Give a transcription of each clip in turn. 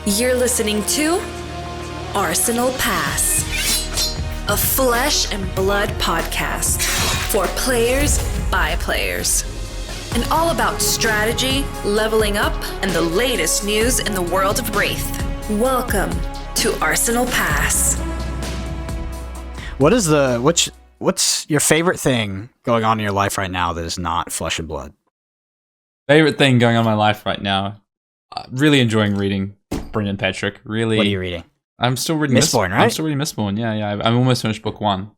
You're listening to Arsenal Pass, a flesh and blood podcast for players by players, and all about strategy, leveling up, and the latest news in the world of Wraith. Welcome to Arsenal Pass. What's your favorite thing going on in your life right now that is not flesh and blood? Favorite thing going on in my life right now? Really enjoying reading Brendan Patrick. Really. What are you reading? I'm still reading Mistborn, right? I'm still reading Mistborn. Yeah. I'm almost finished book 1.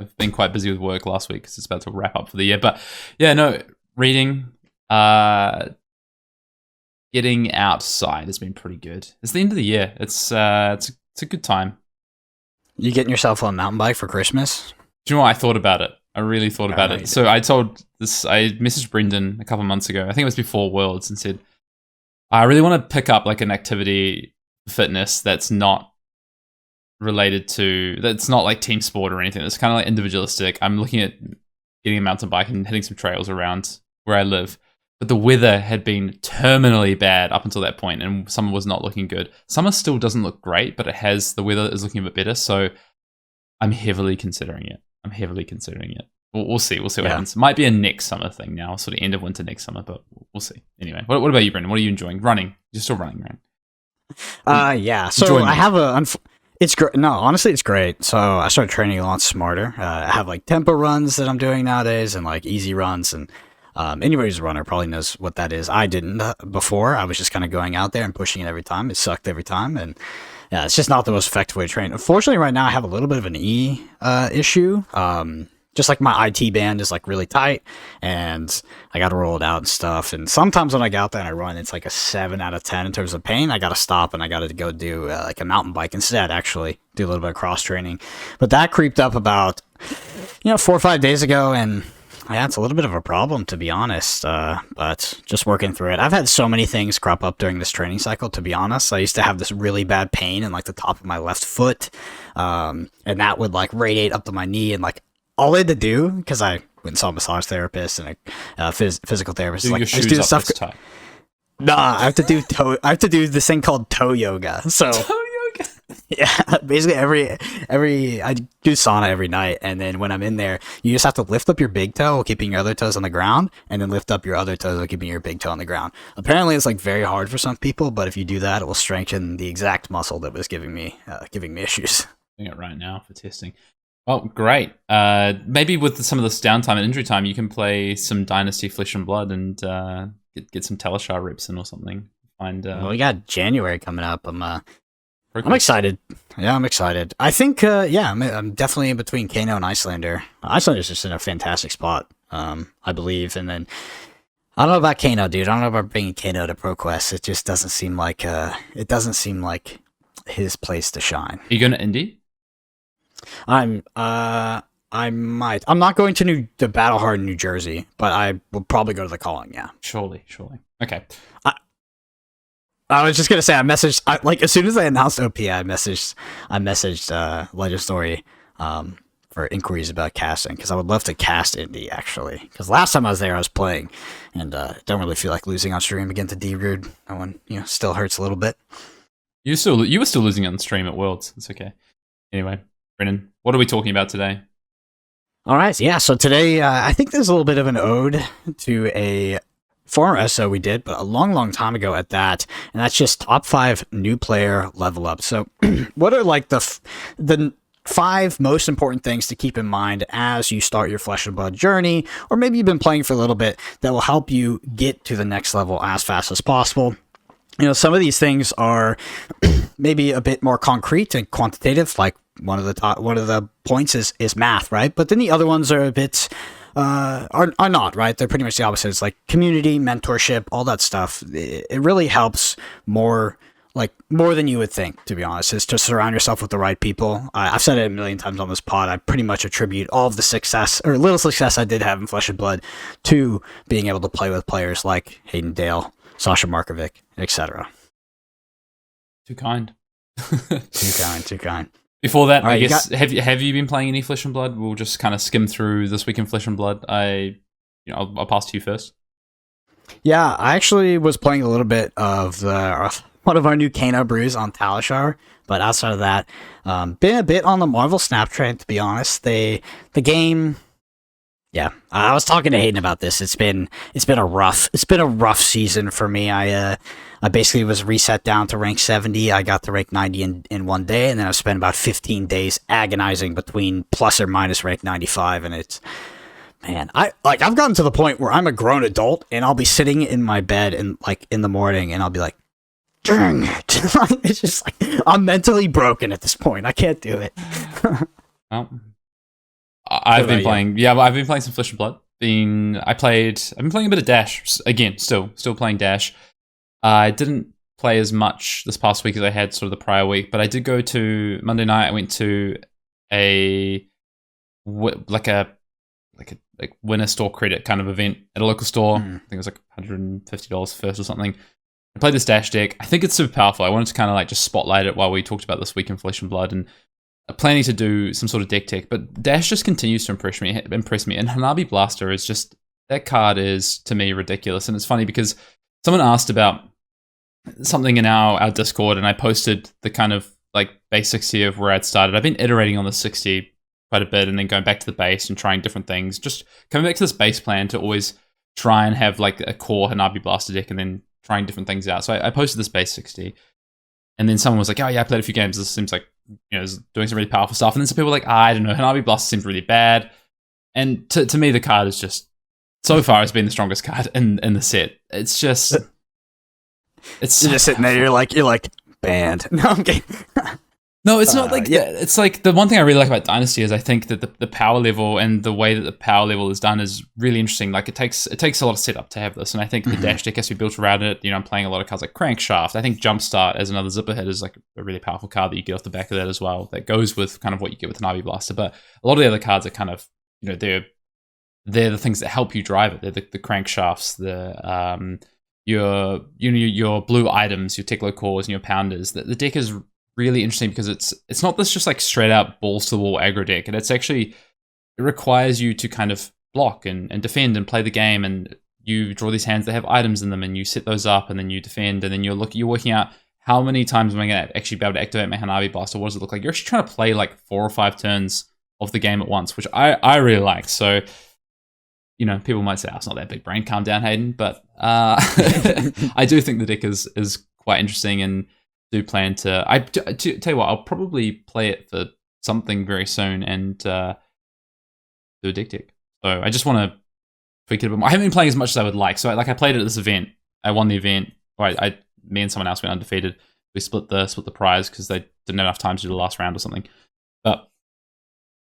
I've been quite busy with work last week because it's about to wrap up for the year. But yeah, no, reading, getting outside has been pretty good. It's the end of the year. It's a good time. You getting yourself on a mountain bike for Christmas? Do you know what? I thought about it. I really thought about it. So I messaged Brendan a couple months ago. I think it was before Worlds, and said, I really want to pick up like an activity fitness that's not that's not like team sport or anything. It's kind of like individualistic. I'm looking at getting a mountain bike and hitting some trails around where I live. But the weather had been terminally bad up until that point, and summer was not looking good. Summer still doesn't look great, but the weather is looking a bit better. So I'm heavily considering it. We'll see. We'll see what happens. It might be a next summer thing now, sort of end of winter next summer, but we'll see. Anyway, what about you, Brendan? What are you enjoying? Running. You're still running, right? Yeah. So I have it's great. No, honestly, it's great. So I started training a lot smarter. I have like tempo runs that I'm doing nowadays, and like easy runs. And anybody who's a runner probably knows what that is. I didn't before. I was just kind of going out there and pushing it every time. It sucked every time, and yeah, it's just not the most effective way to train. Unfortunately, right now I have a little bit of an issue. Just like my IT band is like really tight, and I got to roll it out and stuff. And sometimes when I get out there and I run, it's like a 7 out of 10 in terms of pain. I got to stop and I got to go do like a mountain bike instead, actually do a little bit of cross training. But that creeped up about, 4 or 5 days ago. And yeah, it's a little bit of a problem, to be honest, but just working through it. I've had so many things crop up during this training cycle, to be honest. I used to have this really bad pain in like the top of my left foot, and that would like radiate up to my knee, and like all I had to do, because I went and saw a massage therapist and a physical therapist, do like, your I just shoes do the up stuff. this time. Nah, I have to do this thing called toe yoga. So Toe yoga. yeah, basically I do sauna every night, and then when I'm in there, you just have to lift up your big toe while keeping your other toes on the ground, and then lift up your other toes while keeping your big toe on the ground. Apparently, it's like very hard for some people, but if you do that, it will strengthen the exact muscle that was giving me issues. Doing it right now for testing. Oh, great. Maybe with some of this downtime and injury time, you can play some Dynasty Flesh and Blood and get some Teleshar reps in or something. Well, we got January coming up. I'm excited. Yeah, I'm excited. I think, I'm definitely in between Kano and Icelander. Icelander's just in a fantastic spot, I believe. And then, I don't know about Kano, dude. I don't know about bringing Kano to ProQuest. It just doesn't seem like, his place to shine. Are you going to Indy? I might. I'm not going to the Battlehard in New Jersey, but I will probably go to the Calling. Yeah, surely. Okay. I was just gonna say I messaged as soon as I announced OP, I messaged Legend Story for inquiries about casting, because I would love to cast Indy actually. Because last time I was there, I was playing, and don't really feel like losing on stream again to D-Rude. That one still hurts a little bit. You were still losing on stream at Worlds. It's okay. Anyway. Brennan, what are we talking about today? All right, yeah. So today, I think there's a little bit of an ode to a former SO we did, but a long, long time ago at that, and that's just top 5 new player level up. So, what are like the 5 most important things to keep in mind as you start your Flesh and Blood journey, or maybe you've been playing for a little bit, that will help you get to the next level as fast as possible? Some of these things are maybe a bit more concrete and quantitative, like one of the points is math, right? But then the other ones are a bit are not, right? They're pretty much the opposite. It's like community, mentorship, all that stuff. It really helps more than you would think, to be honest, is to surround yourself with the right people. I've said it a million times on this pod. I pretty much attribute all of the success, or little success I did have in Flesh and Blood, to being able to play with players like Hayden Dale, Sasha Markovic, etc. Too kind. Too kind. Before that, right, I guess, have you been playing any Flesh and Blood? We'll just kind of skim through this week in Flesh and Blood. I'll pass to you first. Yeah, I actually was playing a little bit of the one of our new Kano brews on Talishar. But outside of that, been a bit on the Marvel Snap train, to be honest. The game, yeah. I was talking to Hayden about this. It's been a rough season for me. I basically was reset down to rank 70. I got to rank 90 in one day, and then I've spent about 15 days agonizing between plus or minus rank 95, and it's, man, I've gotten to the point where I'm a grown adult, and I'll be sitting in my bed in the morning, and I'll be like, dang it. It's just like, I'm mentally broken at this point. I can't do it. Well, I've been playing some Flesh and Blood. I've been playing a bit of Dash again. Still playing Dash. I didn't play as much this past week as I had sort of the prior week, but I did go to Monday night. I went to a winner store credit kind of event at a local store. I think it was like $150 first or something. I played this Dash deck. I think it's super powerful. I wanted to kind of like just spotlight it while we talked about this week in Flesh and Blood, and planning to do some sort of deck tech. But Dash just continues to impress me. And Hanabi Blaster is just, that card is to me ridiculous. And it's funny because someone asked about something in our Discord, and I posted the kind of like base 60 of where I'd started. I've been iterating on the 60 quite a bit, and then going back to the base and trying different things. Just coming back to this base plan to always try and have like a core Hanabi Blaster deck, and then trying different things out. So I posted this base 60, and then someone was like, "Oh yeah, I played a few games. This seems like, you know, is doing some really powerful stuff." And then some people were like, I don't know, Hanabi Blaster seems really bad. And to me, the card is just, so far, has been the strongest card in the set. It's just, it's you're just sitting there. You're like banned. No, I'm kidding. No, it's not like that. It's like the one thing I really like about Dynasty is I think that the power level and the way that the power level is done is really interesting. Like it takes a lot of setup to have this, and I think the Dash deck has to be built around it. You know, I'm playing a lot of cards like Crankshaft. I think Jumpstart as another zipper hit is like a really powerful card that you get off the back of that as well. That goes with kind of what you get with an Hanabi Blaster. But a lot of the other cards are kind of, you know, they're the things that help you drive it. They're the Crankshafts, your blue items, your Teklo cores, and your pounders. The deck is really interesting because it's not this just like straight out balls to the wall aggro deck, and it requires you to kind of block and defend and play the game, and you draw these hands that have items in them, and you set those up, and then you defend, and then you're working out how many times am I going to actually be able to activate my Hanabi Blaster. What does it look like? You're actually trying to play like 4 or 5 turns of the game at once, which I really like. So, you know, people might say, "Oh, it's not that big brain." Calm down, Hayden. But I do think the deck is quite interesting, and do plan to. Tell you what, I'll probably play it for something very soon and do a deck. So I just want to tweak it a bit more. I haven't been playing as much as I would like. So I played it at this event. I won the event. Me and someone else went undefeated. We split the prize because they didn't have enough time to do the last round or something. But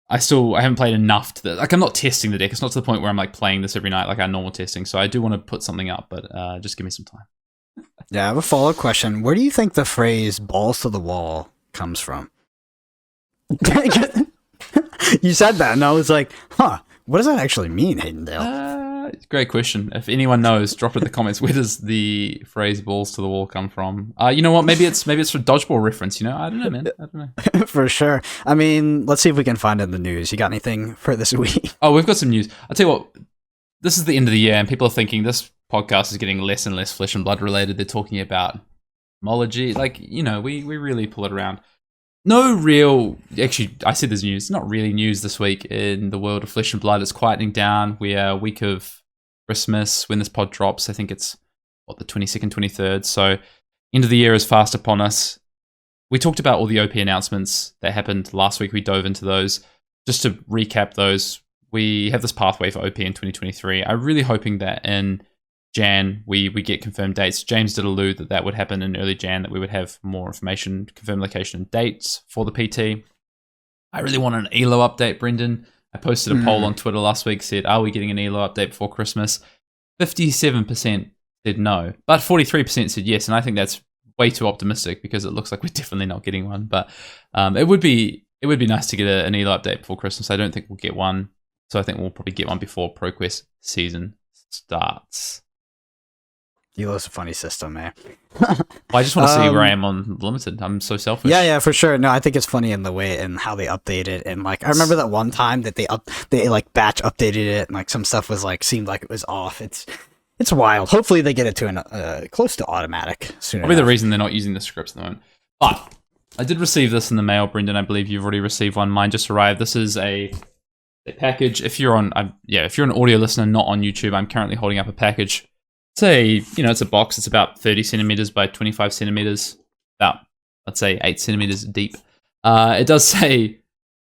I haven't played enough to I'm not testing the deck. It's not to the point where I'm like playing this every night like our normal testing. So I do want to put something up, but just give me some time. Yeah, I have a follow-up question. Where do you think the phrase "balls to the wall" comes from? You said that, and I was like, "Huh? What does that actually mean, Haydendale?" Great question. If anyone knows, drop it in the comments. Where does the phrase "balls to the wall" come from? You know what? Maybe it's for dodgeball reference. You know, I don't know, man. I don't know. For sure. I mean, let's see if we can find it in the news. You got anything for this week? Oh, we've got some news. I'll tell you what. This is the end of the year, and people are thinking this podcast is getting less and less Flesh and Blood related. They're talking about homology. Like, you know, we really pull it around. No real, actually, I said there's news. Not really news this week in the world of Flesh and Blood. It's quietening down. We are a week of Christmas when this pod drops. I think it's, the 22nd, 23rd. So end of the year is fast upon us. We talked about all the OP announcements that happened last week. We dove into those. Just to recap those, we have this pathway for OP in 2023. I'm really hoping that in Jan, we get confirmed dates. James did allude that would happen in early Jan, that we would have more information, confirmed location and dates for the PT. I really want an ELO update, Brendan. I posted a poll on Twitter last week, said, are we getting an ELO update before Christmas? 57% said no, but 43% said yes, and I think that's way too optimistic because it looks like we're definitely not getting one. But it would be nice to get an ELO update before Christmas. I don't think we'll get one, so I think we'll probably get one before ProQuest season starts. ELO's a funny system, man. Well, I just want to see where I am on Limited. I'm so selfish. Yeah, for sure. No, I think it's funny in the way and how they update it. And like, I remember that one time that they like batch updated it, and like some stuff was like seemed like it was off. It's it's wild. Hopefully they get it to an close to automatic soon. Probably the reason they're not using the scripts at the moment. But I did receive this in the mail, Brendan. I believe you've already received one. Mine just arrived. This is a package. If you're an audio listener, not on YouTube, I'm currently holding up a package. It's a box. It's about 30 centimeters by 25 centimeters, about, let's say, 8 centimeters deep. It does say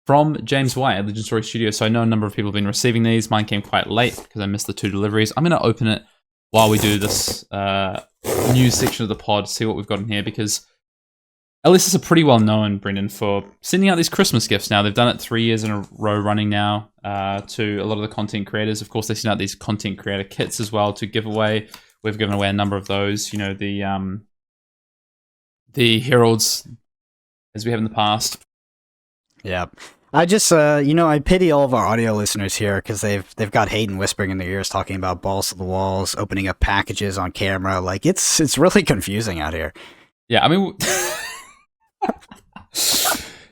from James White at Legend Story Studio. So I know a number of people have been receiving these. Mine came quite late because I missed the 2 deliveries. I'm going to open it while we do this news section of the pod, see what we've got in here, because Ellis is pretty well known, Brendan, for sending out these Christmas gifts now. They've done it 3 years in a row running now to a lot of the content creators. Of course, they send out these content creator kits as well to give away. We've given away a number of those. You know, the heralds, as we have in the past. Yeah. I just, I pity all of our audio listeners here because they've got Hayden whispering in their ears talking about balls to the walls, opening up packages on camera. Like, it's really confusing out here. Yeah, I mean...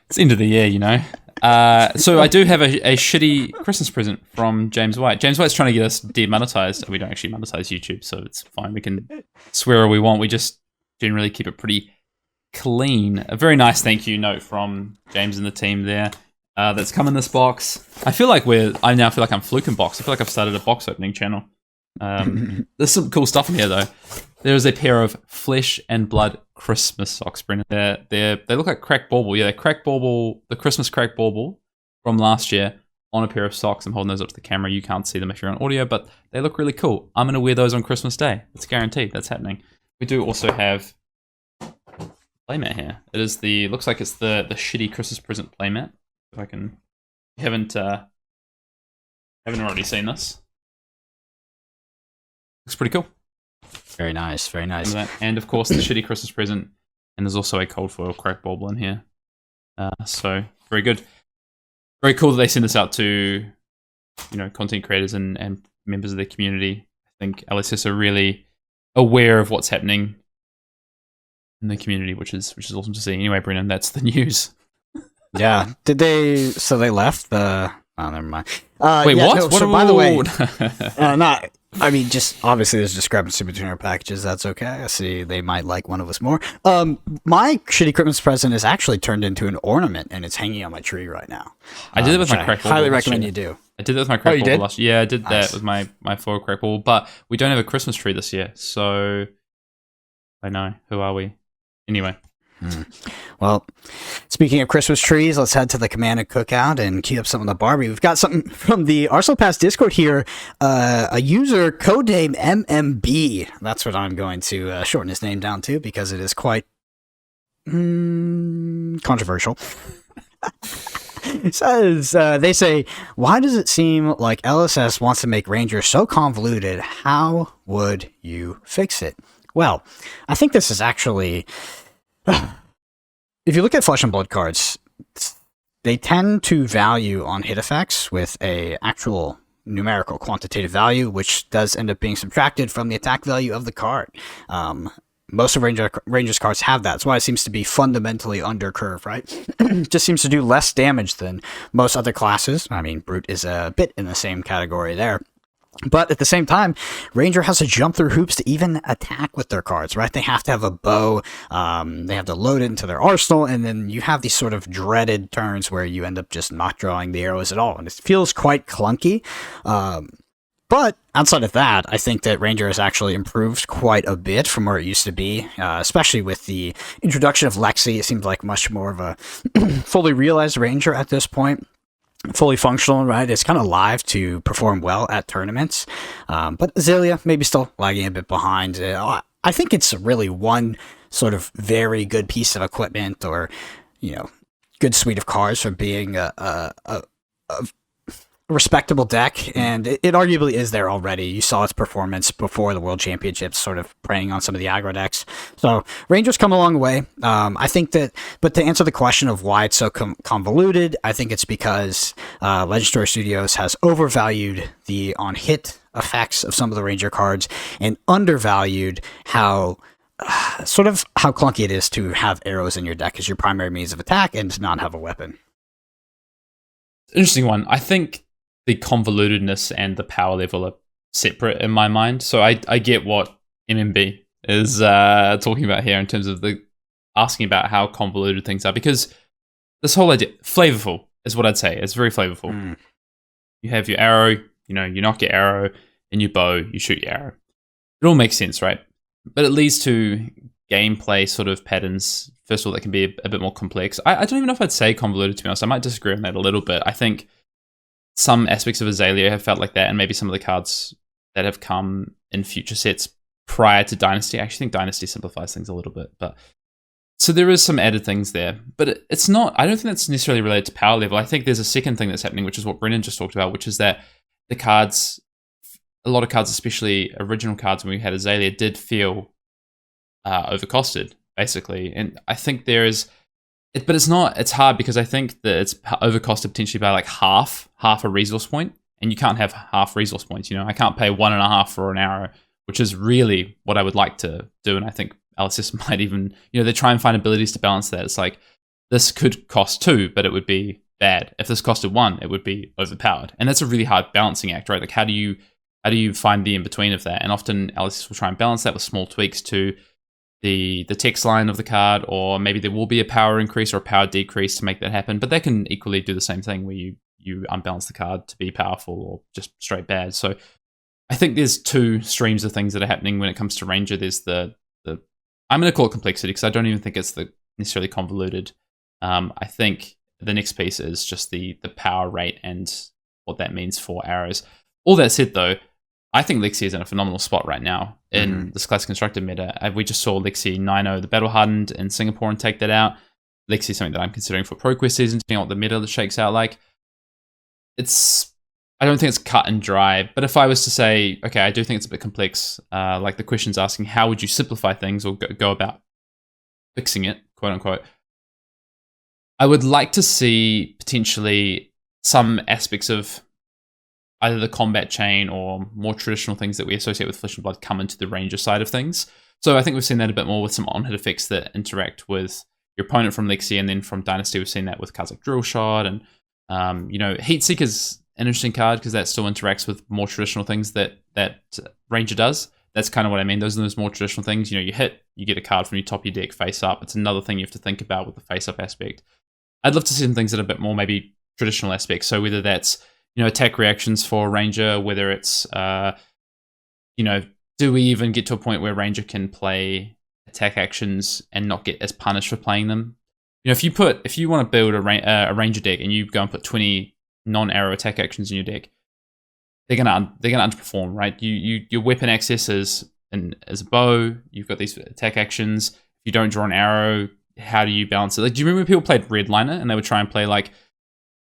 It's the end of the year, you know. So I do have a shitty Christmas present from James White. James White's trying to get us demonetized. We don't actually monetize YouTube, so it's fine. We can swear all we want. We just generally keep it pretty clean. A very nice thank you note from James and the team there. That's come in this box. I now feel like I'm Fluke Box. I feel like I've started a box opening channel. There's some cool stuff in here though. There is a pair of flesh and blood Christmas socks, Brendan. They look like cracked bauble. Yeah, they're cracked bauble, the Christmas cracked bauble from last year on a pair of socks. I'm holding those up to the camera. You can't see them if you're on audio, but they look really cool. I'm going to wear those on Christmas Day. It's guaranteed. That's happening. We do also have playmat here. It is looks like it's the shitty Christmas present playmat. If I can, haven't already seen this. Looks pretty cool. Very nice, very nice. And of course, the shitty Christmas present. And there's also a cold foil crack bauble in here. So very good. Very cool that they send this out to, content creators and members of their community. I think LSS are really aware of what's happening in the community, which is awesome to see. Anyway, Brennan, that's the news. Yeah. So they left the... Oh, never mind. Wait, what? No, so by the way, just obviously there's discrepancy between our packages. That's okay. I see they might like one of us more. My shitty Christmas present is actually turned into an ornament, and it's hanging on my tree right now. I did it with my crack bauble. Highly recommend you do. I did that with my crack bauble last year. Yeah, I did Nice. that with my foil crack bauble, but we don't have a Christmas tree this year, so I know. Who are we? Anyway. Well, speaking of Christmas trees, let's head to the Command and Cookout and queue up some of the Barbie. We've got something from the Arsenal Pass Discord here. A user codename MMB. That's what I'm going to shorten his name down to because it is quite controversial. It says, they say, why does it seem like LSS wants to make Ranger so convoluted? How would you fix it? Well, I think this is actually... If you look at Flesh and Blood cards, they tend to value on hit effects with a actual numerical quantitative value, which does end up being subtracted from the attack value of the card. Most of Ranger's cards have that. That's why it seems to be fundamentally under curve, right? Just seems to do less damage than most other classes. I mean, Brute is a bit in the same category there. But at the same time, Ranger has to jump through hoops to even attack with their cards, right? They have to have a bow, they have to load it into their arsenal, and then you have these sort of dreaded turns where you end up just not drawing the arrows at all, and it feels quite clunky. But outside of that, I think that Ranger has actually improved quite a bit from where it used to be, especially with the introduction of Lexi. It seems like much more of a fully realized Ranger at this point. Fully functional, right? It's kind of live to perform well at tournaments. But Azalea maybe still lagging a bit behind. I think it's really one sort of very good piece of equipment or, good suite of cards for being a respectable deck, and it arguably is there already. You saw its performance before the World Championships, sort of preying on some of the aggro decks. So Ranger's come a long way. I think that, but to answer the question of why it's so convoluted, I think it's because Legend Story Studios has overvalued the on-hit effects of some of the Ranger cards and undervalued how clunky it is to have arrows in your deck as your primary means of attack and to not have a weapon. Interesting one. I think the convolutedness and the power level are separate in my mind. So I get what MMB is talking about here in terms of the asking about how convoluted things are, because this whole idea, flavorful is what I'd say. It's very flavorful. You have your arrow, you knock your arrow, and you bow, you shoot your arrow. It all makes sense, right? But it leads to gameplay sort of patterns, first of all, that can be a bit more complex. I don't even know if I'd say convoluted, to be honest. I might disagree on that a little bit. I think some aspects of Azalea have felt like that, and maybe some of the cards that have come in future sets prior to Dynasty. I actually think Dynasty simplifies things a little bit, but so there is some added things there, but it's not, I don't think that's necessarily related to power level. I think there's a second thing that's happening, which is what Brennan just talked about, which is that the cards, a lot of cards, especially original cards when we had Azalea, did feel overcosted, basically. And I think there is, but it's not, it's hard because I think that it's overcosted potentially by like half a resource point, and you can't have half resource points. I can't pay 1.5 for an arrow, which is really what I would like to do. And I think LSS might even, they try and find abilities to balance that. It's like, this could cost 2, but it would be bad. If this costed 1, it would be overpowered. And that's a really hard balancing act, right? Like, how do you find the in-between of that? And often LSS will try and balance that with small tweaks to the text line of the card, or maybe there will be a power increase or a power decrease to make that happen. But they can equally do the same thing where you unbalance the card to be powerful or just straight bad. So I think there's 2 streams of things that are happening when it comes to Ranger. There's the I'm going to call it complexity, because I don't even think it's the necessarily convoluted. I think the next piece is just the power rate and what that means for arrows. All that said, though, I think Lexi is in a phenomenal spot right now in this classic constructed meta. We just saw Lexi 9-0 the Battle Hardened in Singapore and take that out. Lexi is something that I'm considering for ProQuest season, depending on what the meta that shakes out like. I don't think it's cut and dry, but if I was to say, okay, I do think it's a bit complex, like the question's asking, how would you simplify things or go about fixing it, quote unquote? I would like to see potentially some aspects of either the combat chain or more traditional things that we associate with Flesh and Blood come into the Ranger side of things. So I think we've seen that a bit more with some on-hit effects that interact with your opponent from Lexi, and then from Dynasty we've seen that with cards like Drill Shot, and Heatseeker's an interesting card because that still interacts with more traditional things that Ranger does. That's kind of what I mean. Those are those more traditional things. You hit, you get a card from your top of your deck face up. It's another thing you have to think about with the face up aspect. I'd love to see some things that are a bit more maybe traditional aspects. So whether that's, attack reactions for Ranger, whether it's, do we even get to a point where Ranger can play attack actions and not get as punished for playing them? If you want to build a Ranger deck and you go and put 20 non-arrow attack actions in your deck, they're gonna underperform, right? Your weapon access is as a bow. You've got these attack actions. If you don't draw an arrow, how do you balance it? Like, do you remember when people played Redliner and they would try and play like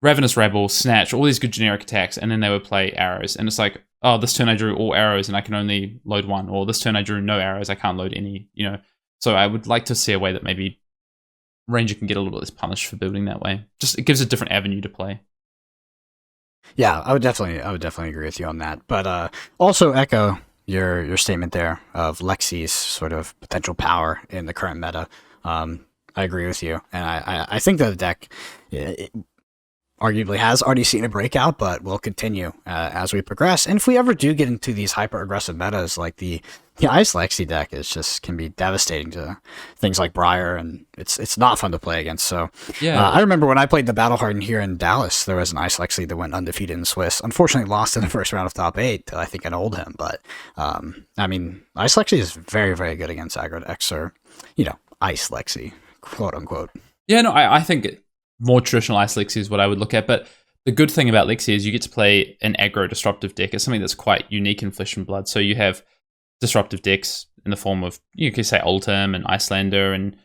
Ravenous Rebel, Snatch, all these good generic attacks, and then they would play arrows, and it's like, oh, this turn I drew all arrows and I can only load 1, or this turn I drew no arrows, I can't load any. So I would like to see a way that maybe Ranger can get a little bit less punished for building that way. Just it gives a different avenue to play. Yeah, I would definitely agree with you on that. But also echo your statement there of Lexi's sort of potential power in the current meta. I agree with you, and I think that the deck arguably has already seen a breakout, but will continue as we progress. And if we ever do get into these hyper aggressive metas, like the Ice Lexi deck can be devastating to things like Briar, and it's not fun to play against. So yeah, I remember when I played the Battle Hardened here in Dallas, there was an Ice Lexi that went undefeated in Swiss. Unfortunately, lost in the first round of top 8 till I think I old him. But Ice Lexi is very, very good against aggro decks, or Ice Lexi, quote unquote. Yeah, no, I think more traditional Ice Lexi is what I would look at. But the good thing about Lexi is you get to play an aggro disruptive deck. It's something that's quite unique in Flesh and Blood. So you have disruptive decks in the form of, you could say, Ultim and Icelander, and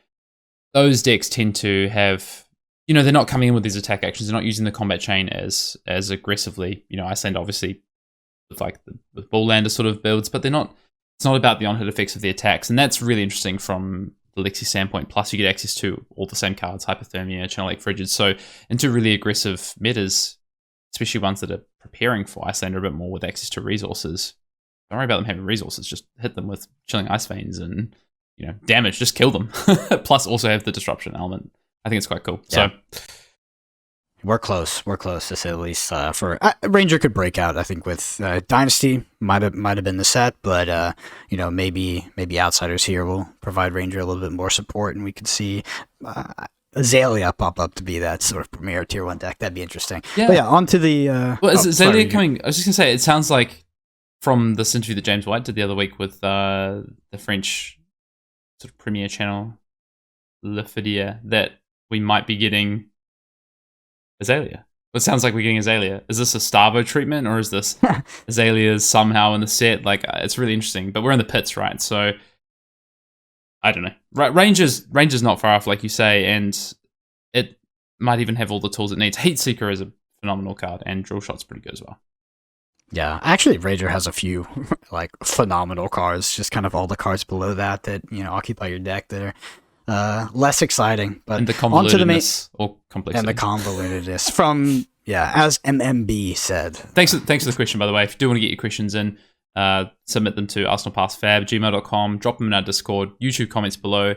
those decks tend to have, they're not coming in with these attack actions. They're not using the combat chain as aggressively. Icelander obviously with Bullander sort of builds, but it's not about the on-hit effects of the attacks, and that's really interesting from the Lexi standpoint. Plus you get access to all the same cards, Hypothermia, Channel Lake Frigid, so into really aggressive metas, especially ones that are preparing for Icelander a bit more with access to resources. Don't worry about them having resources, just hit them with Chilling Ice Veins and damage, just kill them. Plus also have the disruption element. I think it's quite cool. Yeah. So We're close. We're close to say the least. For Ranger could break out, I think, with Dynasty might have been the set, but maybe Outsiders here will provide Ranger a little bit more support, and we could see Azalea pop up to be that sort of premier tier 1 deck. That'd be interesting. Yeah. But yeah, on to the. Well, is Azalea coming? I was just gonna say, it sounds like from this interview that James White did the other week with the French sort of premier channel, Le Fidia, that we might be getting Azalea. It sounds like we're getting Azalea. Is this a Starvo treatment, or is this Azalea somehow in the set? Like, it's really interesting. But we're in the pits, right? So I don't know. Ranger's not far off, like you say, and it might even have all the tools it needs. Heatseeker is a phenomenal card, and Drill Shot's pretty good as well. Yeah, actually, Ranger has a few like phenomenal cards. Just kind of all the cards below that occupy your deck that are less exciting. But and the convolutedness or complexity. And the convolutedness from as MMB said. Thanks for the question, by the way. If you do want to get your questions in, submit them to arsenalpassfab@gmail.com. Drop them in our Discord, YouTube comments below,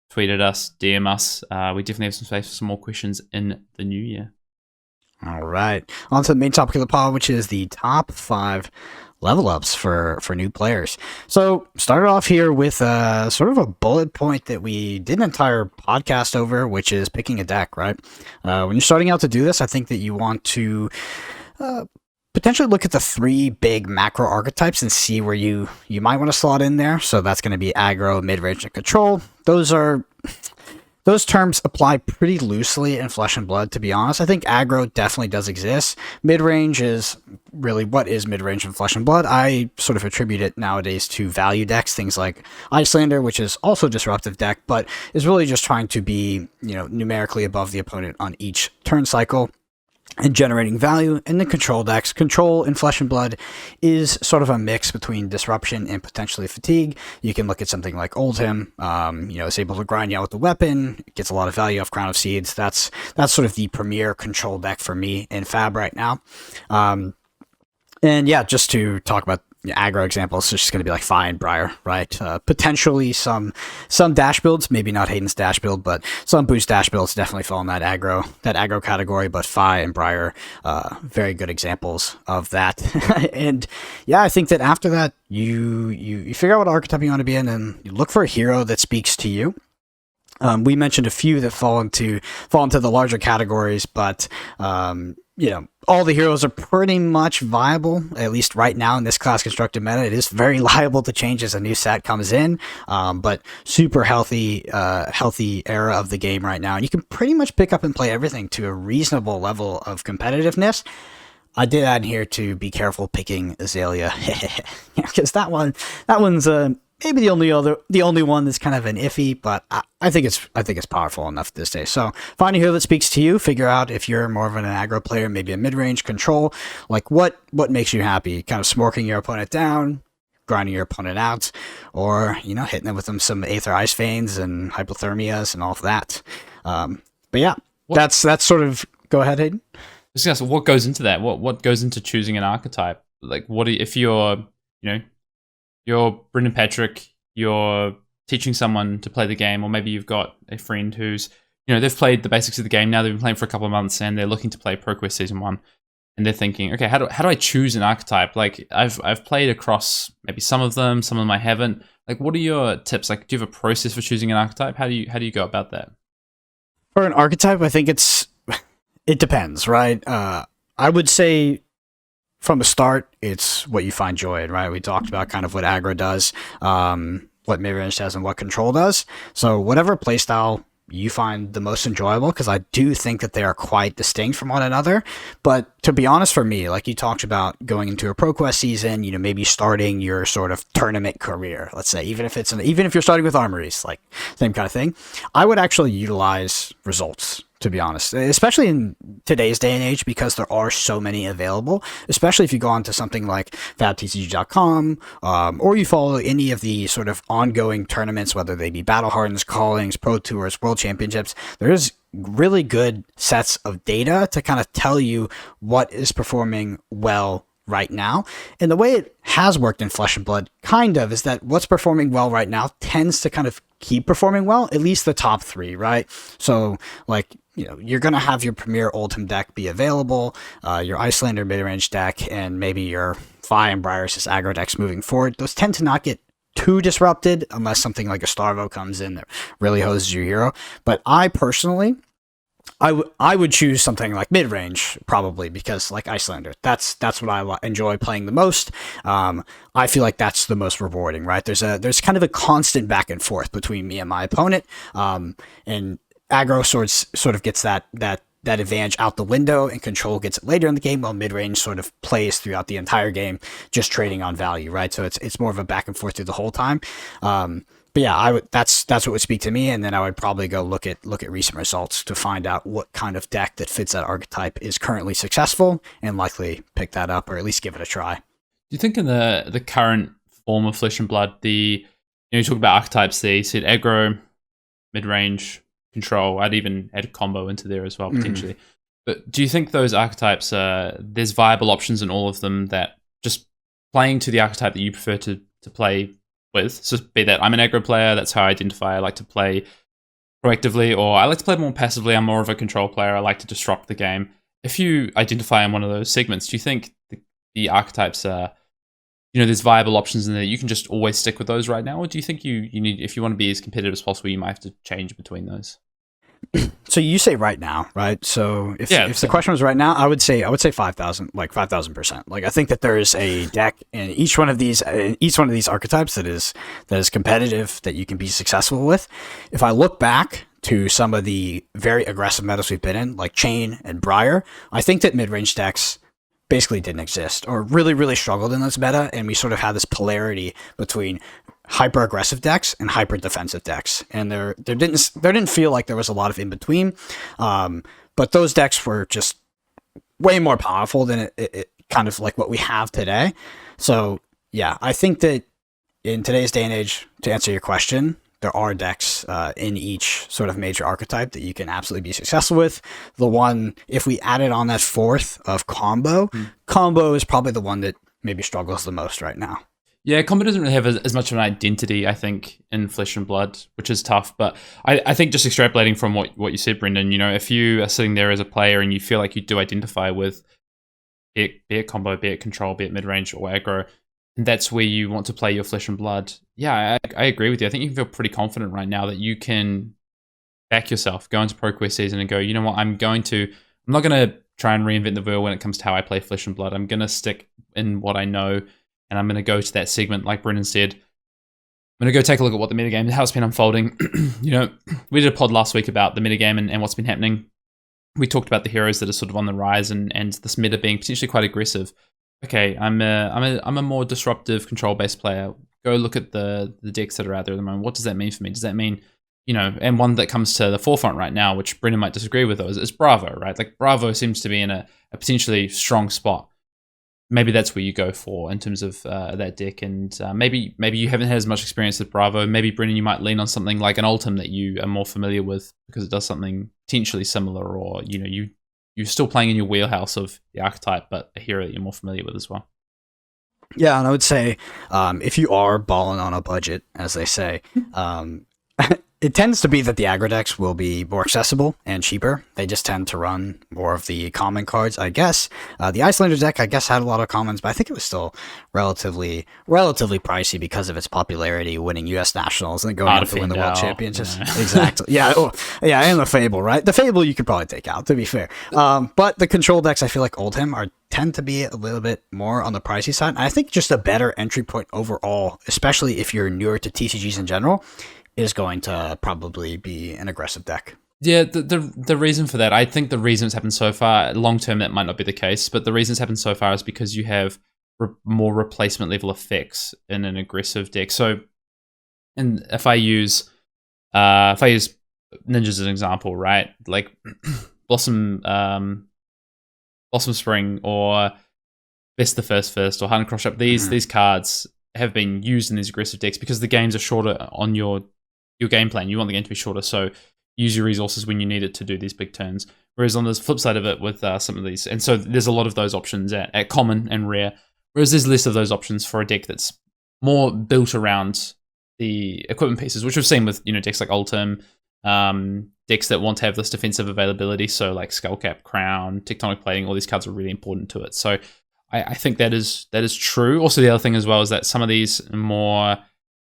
tweet at us, DM us. We definitely have some space for some more questions in the new year. All right. On to the main topic of the pod, which is the top 5 level ups for new players. So started off here with sort of a bullet point that we did an entire podcast over, which is picking a deck, right? When you're starting out to do this, I think that you want to potentially look at the 3 big macro archetypes and see where you might want to slot in there. So that's going to be aggro, mid-range, and control. Those terms apply pretty loosely in Flesh and Blood, to be honest. I think aggro definitely does exist. Mid-range is really what is mid-range in Flesh and Blood. I sort of attribute it nowadays to value decks, things like Icelander, which is also a disruptive deck, but is really just trying to be, numerically above the opponent on each turn cycle and generating value. In the control decks, control in Flesh and Blood is sort of a mix between disruption and potentially fatigue. You can look at something like Oldhim, is able to grind you out with the weapon, gets a lot of value off Crown of Seeds. That's sort of the premier control deck for me in Fab right now. Just to talk about aggro examples, so it's just going to be like Fi and Briar, right? Potentially some dash builds, maybe not Hayden's dash build, but some boost dash builds definitely fall in that aggro category. But Fi and Briar, very good examples of that. And I think that after that, you figure out what archetype you want to be in, and you look for a hero that speaks to you. We mentioned a few that fall into the larger categories, but all the heroes are pretty much viable, at least right now in this class constructed meta. It is very liable to change as a new set comes in, but super healthy era of the game right now. And you can pretty much pick up and play everything to a reasonable level of competitiveness. I did add here to be careful picking Azalea, because that one's maybe the only one that's kind of an iffy, but I think it's powerful enough this day. So find a hero that speaks to you. Figure out if you're more of an aggro player, maybe a mid-range control. Like what makes you happy? Kind of smorking your opponent down, grinding your opponent out, or hitting them with some Aether Ice Veins and hypothermias and all of that. That's sort of. Go ahead, Hayden. Discuss what goes into that. What goes into choosing an archetype? Like if you're Brendan Patrick, you're teaching someone to play the game, or maybe you've got a friend who's, they've played the basics of the game, now they've been playing for a couple of months, and they're looking to play ProQuest Season 1, and they're thinking, okay, how do I choose an archetype? Like, I've played across maybe some of them I haven't. Like, what are your tips? Like, do you have a process for choosing an archetype? How do you go about that? For an archetype, I think it depends, right? I would say from the start, it's what you find joy in, right? We talked about kind of what aggro does, what mid-range does, and what control does. So whatever playstyle you find the most enjoyable, because I do think that they are quite distinct from one another. But to be honest, for me, like you talked about going into a ProQuest season, maybe starting your sort of tournament career, let's say, even if you're starting with armories, like same kind of thing, I would actually utilize results, to be honest, especially in today's day and age, because there are so many available, especially if you go on to something like fabtcg.com, or you follow any of the sort of ongoing tournaments, whether they be Battle Hardens, Callings, Pro Tours, World Championships. There's really good sets of data to kind of tell you what is performing well right now. And the way it has worked in Flesh and Blood, kind of, is that what's performing well right now tends to kind of keep performing well, at least the top 3, right? So, like, you're going to have your premier Oldhim deck be available, your Icelander mid-range deck, and maybe your Fi and Briar's aggro decks moving forward. Those tend to not get too disrupted unless something like a Starvo comes in that really hoses your hero. But I personally, I would choose something like mid-range, probably, because like Icelander, that's what I enjoy playing the most. I feel like that's the most rewarding, right? There's kind of a constant back and forth between me and my opponent, and aggro sort of gets that advantage out the window, and control gets it later in the game, while mid-range sort of plays throughout the entire game, just trading on value, right? So it's more of a back and forth through the whole time. But yeah, that's what would speak to me, and then I would probably go look at recent results to find out what kind of deck that fits that archetype is currently successful, and likely pick that up, or at least give it a try. Do you think in the current form of Flesh and Blood, you talk about archetypes there, you said aggro, mid-range, control, I'd even add a combo into there as well, potentially. But do you think those archetypes, there's viable options in all of them, that just playing to the archetype that you prefer to play with, so be that I'm an aggro player, that's how I identify, I like to play proactively, or I like to play more passively, I'm more of a control player, I like to disrupt the game. If you identify in one of those segments, do you think the archetypes are, there's viable options in there, you can just always stick with those right now, or do you think you need, if you want to be as competitive as possible, you might have to change between those? So you say right now, right? So if the question was right now, I would say 5,000, like 5,000%. Like, I think that there is a deck in each one of these archetypes that is competitive, that you can be successful with. If I look back to some of the very aggressive metas we've been in, like Chain and Briar, I think that mid-range decks basically didn't exist, or really, really struggled in this meta, and we sort of had this polarity between hyper aggressive decks and hyper defensive decks, and there didn't feel like there was a lot of in between, but those decks were just way more powerful than it kind of like what we have today. So yeah, I think that in today's day and age, to answer your question, there are decks in each sort of major archetype that you can absolutely be successful with. The one, if we added on that fourth of combo is probably the one that maybe struggles the most right now. Yeah, combo doesn't really have as much of an identity, I think, in Flesh and Blood, which is tough. But I think just extrapolating from what you said, Brendan, if you are sitting there as a player and you feel like you do identify with be it combo, be it control, be it mid-range or aggro, and that's where you want to play your Flesh and Blood, yeah, I agree with you. I think you can feel pretty confident right now that you can back yourself, go into ProQuest season and go, you know what, I'm not going to try and reinvent the wheel when it comes to how I play Flesh and Blood. I'm going to stick in what I know, and I'm going to go to that segment, like Brendan said. I'm going to go take a look at what the metagame, how it's been unfolding. We did a pod last week about the metagame and what's been happening. We talked about the heroes that are sort of on the rise and this meta being potentially quite aggressive. Okay, I'm a more disruptive control-based player. Go look at the decks that are out there at the moment. What does that mean for me? Does that mean, and one that comes to the forefront right now, which Brendan might disagree with, though, is Bravo, right? Like, Bravo seems to be in a potentially strong spot. Maybe that's where you go for in terms of that deck, and maybe you haven't had as much experience with Bravo. Maybe, Brendan, you might lean on something like an Ultim that you are more familiar with because it does something potentially similar, or you're still playing in your wheelhouse of the archetype, but a hero that you're more familiar with as well. Yeah, and I would say if you are balling on a budget, as they say, it tends to be that the aggro decks will be more accessible and cheaper. They just tend to run more of the common cards, I guess. The Icelander deck, I guess, had a lot of commons, but I think it was still relatively pricey because of its popularity, winning U.S. Nationals and going on to win the World Championships. Yeah. Exactly. Yeah, and the Fable, right? The Fable you could probably take out, to be fair. But the control decks, I feel like Oldhim tend to be a little bit more on the pricey side. And I think just a better entry point overall, especially if you're newer to TCGs in general, is going to probably be an aggressive deck. Yeah, the reason for that, I think the reason it's happened so far, long term that might not be the case, but the reason it's happened so far is because you have more replacement level effects in an aggressive deck. So, and if I use Ninjas as an example, right? Like Blossom Spring or Best the First or Hunt Cross Up, these cards have been used in these aggressive decks because the games are shorter on your game plan. You want the game to be shorter, so use your resources when you need it to do these big turns. Whereas on the flip side of it with some of these, and so there's a lot of those options at common and rare, whereas there's less of those options for a deck that's more built around the equipment pieces, which we've seen with decks like Ultim, decks that want to have this defensive availability. So like Skullcap, Crown, Tectonic Plating, all these cards are really important to it. So I think that is true. Also, the other thing as well is that some of these more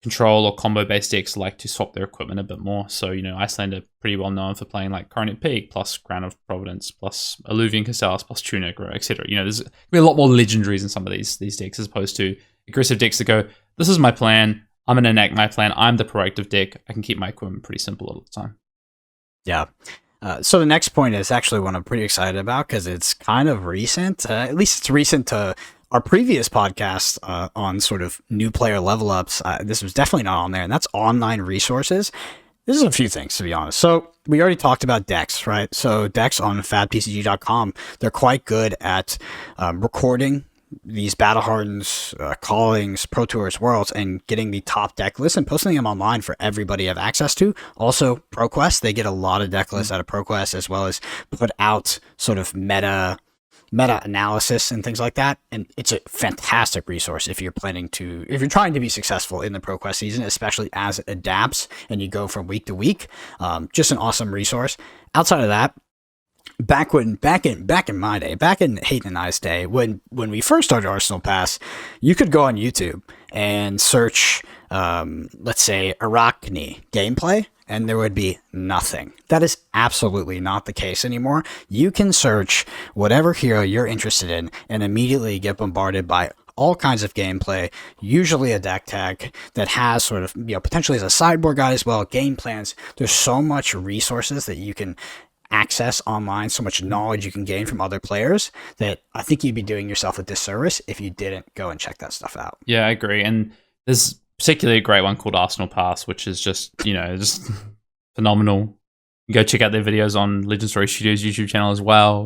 control or combo based decks like to swap their equipment a bit more. So Iceland are pretty well known for playing like Coronet Peak plus Crown of Providence plus Alluvian Castellas plus Tunic, etc. There's gonna be a lot more legendaries in some of these decks as opposed to aggressive decks that go, this is my plan, I'm gonna enact my plan, I'm the proactive deck, I can keep my equipment pretty simple all the time. Yeah. So the next point is actually one I'm pretty excited about because it's kind of recent. At least it's recent to our previous podcast on sort of new player level ups. This was definitely not on there, and that's online resources. This is a few things, to be honest. So we already talked about decks, right? So decks on fabtcg.com, they're quite good at recording these battle hardens, callings, pro tours, worlds, and getting the top deck lists and posting them online for everybody to have access to. Also, ProQuest, they get a lot of deck lists out of ProQuest, as well as put out sort of meta analysis and things like that. And it's a fantastic resource if you're trying to be successful in the ProQuest season, especially as it adapts and you go from week to week. Just an awesome resource. Outside of that, back in my day, back in Hayden and I's day, when we first started Arsenal Pass, you could go on YouTube and search, let's say, Arachne gameplay, and there would be nothing. That is absolutely not the case anymore. You can search whatever hero you're interested in and immediately get bombarded by all kinds of gameplay, usually a deck tag that has sort of, potentially as a sideboard guide as well, game plans. There's so much resources that you can access online, so much knowledge you can gain from other players, that I think you'd be doing yourself a disservice if you didn't go and check that stuff out. Yeah, I agree. And there's particularly a great one called Arsenal Pass, which is just just phenomenal. Go check out their videos on Legend Story Studios YouTube channel as well.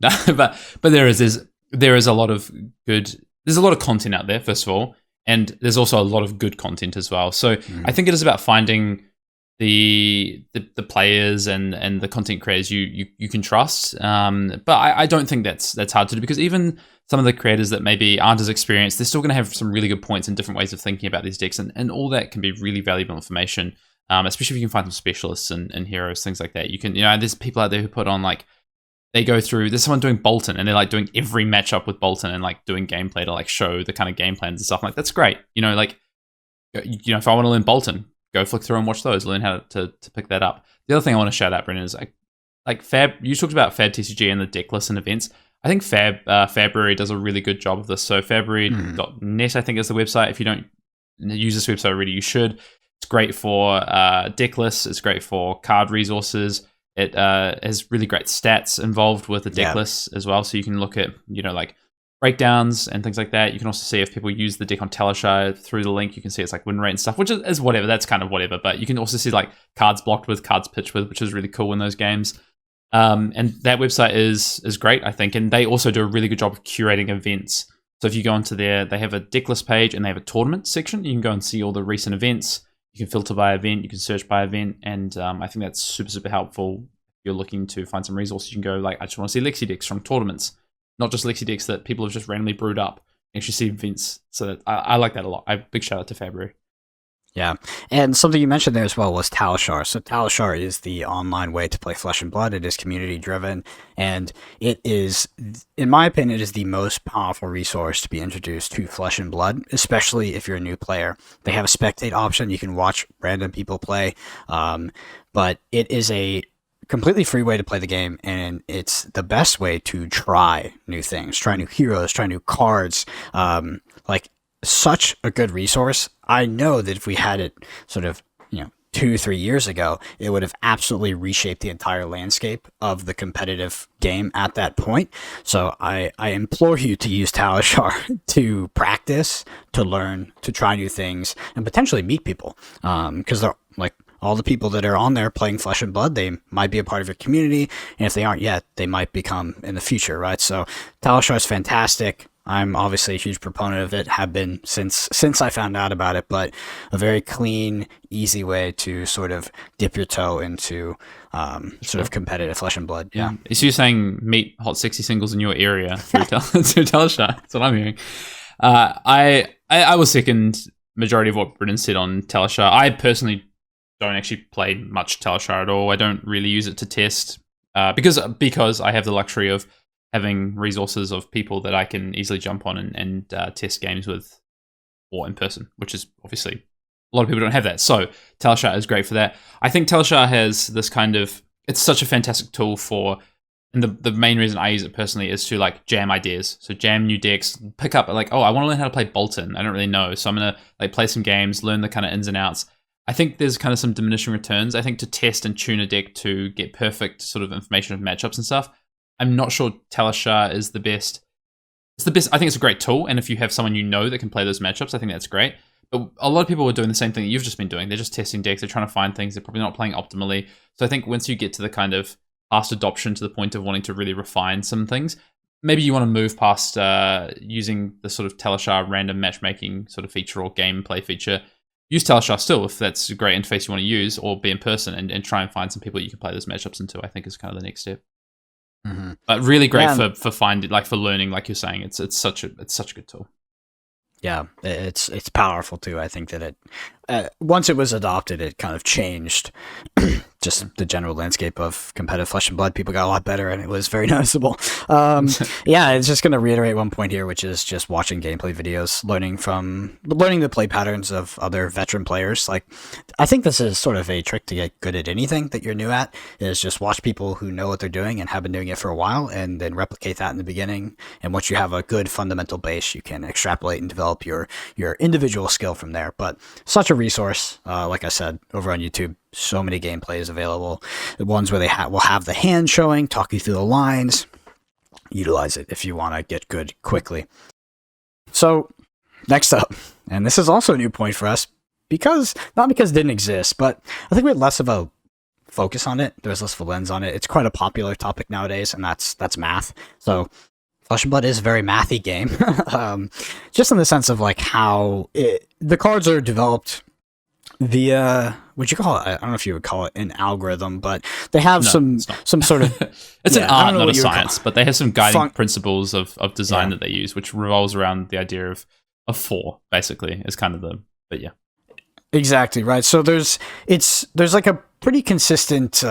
But there is a lot of content out there, first of all, and there's also a lot of good content as well. So I think it is about finding the players and the content creators you can trust. But I don't think that's hard to do, because even some of the creators that maybe aren't as experienced, they're still going to have some really good points and different ways of thinking about these decks, and all that can be really valuable information, especially if you can find some specialists and heroes, things like that. You can, there's people out there who put on, like, they go through, there's someone doing Bolton and they're like doing every matchup with Bolton and like doing gameplay to like show the kind of game plans and stuff. I'm like, that's great. If I want to learn Bolton, go flick through and watch those, learn how to pick that up. The other thing I want to shout out, Brendan, is like Fab. You talked about Fab TCG and the deck lists and events. I think Fabruary does a really good job of this. So Fabruary.net, I think, is the website. If you don't use this website already, you should. It's great for deck lists. It's great for card resources. It has really great stats involved with the deck lists as well. So you can look at, like breakdowns and things like that. You can also see if people use the deck on Talishire through the link. You can see it's like win rate and stuff, which is whatever. That's kind of whatever. But you can also see like cards blocked with, cards pitched with, which is really cool in those games. And that website is great, I think. And they also do a really good job of curating events. So if you go onto there, they have a deck list page and they have a tournament section. You can go and see all the recent events. You can filter by event. You can search by event. And I think that's super, super helpful. If you're looking to find some resources, you can go like, I just want to see Lexi decks from tournaments. Not just Lexi decks that people have just randomly brewed up. Actually see events. So that, I like that a lot. Big shout out to Fabry. Yeah, and something you mentioned there as well was Talishar. So Talishar is the online way to play Flesh and Blood. It is community driven, and it is, in my opinion, it is the most powerful resource to be introduced to Flesh and Blood, especially if you're a new player. They have a spectate option. You can watch random people play, but it is a completely free way to play the game, and it's the best way to try new things, try new heroes, try new cards, such a good resource. I know that if we had it sort of, 2-3 years ago, it would have absolutely reshaped the entire landscape of the competitive game at that point. So I implore you to use Talishar to practice, to learn, to try new things, and potentially meet people. Because they're like, all the people that are on there playing Flesh and Blood, they might be a part of your community, and if they aren't yet, they might become in the future, right? So Talishar is fantastic. I'm obviously a huge proponent of it, have been since I found out about it, but a very clean, easy way to sort of dip your toe into sort of competitive Flesh and Blood. Yeah. So you're saying meet hot, sexy singles in your area through Telestar. That's what I'm hearing. I will second majority of what Brennan said on Telestar. I personally don't actually play much Telestar at all. I don't really use it to test because I have the luxury of having resources of people that I can easily jump on and test games with or in person, which is obviously a lot of people don't have that. So Telestar is great for that. I think Telestar has this kind of, it's such a fantastic tool for, and the main reason I use it personally is to like jam ideas. So jam new decks, pick up like, oh, I want to learn how to play Bolton. I don't really know. So I'm going to like play some games, learn the kind of ins and outs. I think there's kind of some diminishing returns. I think to test and tune a deck to get perfect sort of information of matchups and stuff, I'm not sure Telestar is the best. It's the best. I think it's a great tool. And if you have someone you know that can play those matchups, I think that's great. But a lot of people are doing the same thing that you've just been doing. They're just testing decks. They're trying to find things. They're probably not playing optimally. So I think once you get to the kind of past adoption to the point of wanting to really refine some things, maybe you want to move past using the sort of Telestar random matchmaking sort of feature or gameplay feature. Use Telestar still if that's a great interface you want to use, or be in person and try and find some people you can play those matchups into. I think is kind of the next step. Mm-hmm. But really great for finding, like for learning, like you're saying. It's such a good tool. Yeah, it's powerful too. I think that it once it was adopted, it kind of changed just the general landscape of competitive Flesh and Blood. People got a lot better, and it was very noticeable. Yeah, it's just going to reiterate one point here, which is just watching gameplay videos, learning the play patterns of other veteran players. Like, I think this is sort of a trick to get good at anything that you're new at, is just watch people who know what they're doing and have been doing it for a while, and then replicate that in the beginning. And once you have a good fundamental base, you can extrapolate and develop your individual skill from there. But such a resource, like I said, over on YouTube. So many gameplays available. The ones where they will have the hand showing, talk you through the lines. Utilize it if you want to get good quickly. So, next up, and this is also a new point for us, not because it didn't exist, but I think we had less of a focus on it. There's less of a lens on it. It's quite a popular topic nowadays, and that's math. So, Flesh and Blood is a very mathy game. Just in the sense of like how the cards are developed via, would you call it? I don't know if you would call it an algorithm, but they have some sort of. It's an art, not a science, but they have some guiding principles of design that they use, which revolves around the idea of 4, basically, is kind of but yeah. Exactly, right. So there's like a pretty consistent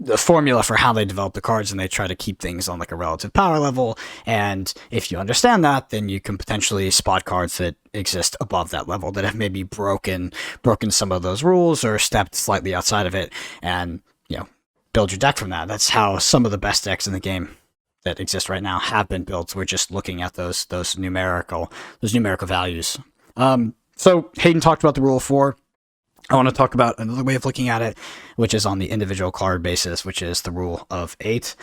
the formula for how they develop the cards, and they try to keep things on like a relative power level. And if you understand that, then you can potentially spot cards that exist above that level that have maybe broken some of those rules or stepped slightly outside of it, and build your deck from that. That's how some of the best decks in the game that exist right now have been built. We're just looking at those numerical values. So Hayden talked about the rule of 4. I want to talk about another way of looking at it, which is on the individual card basis, which is the rule of 8.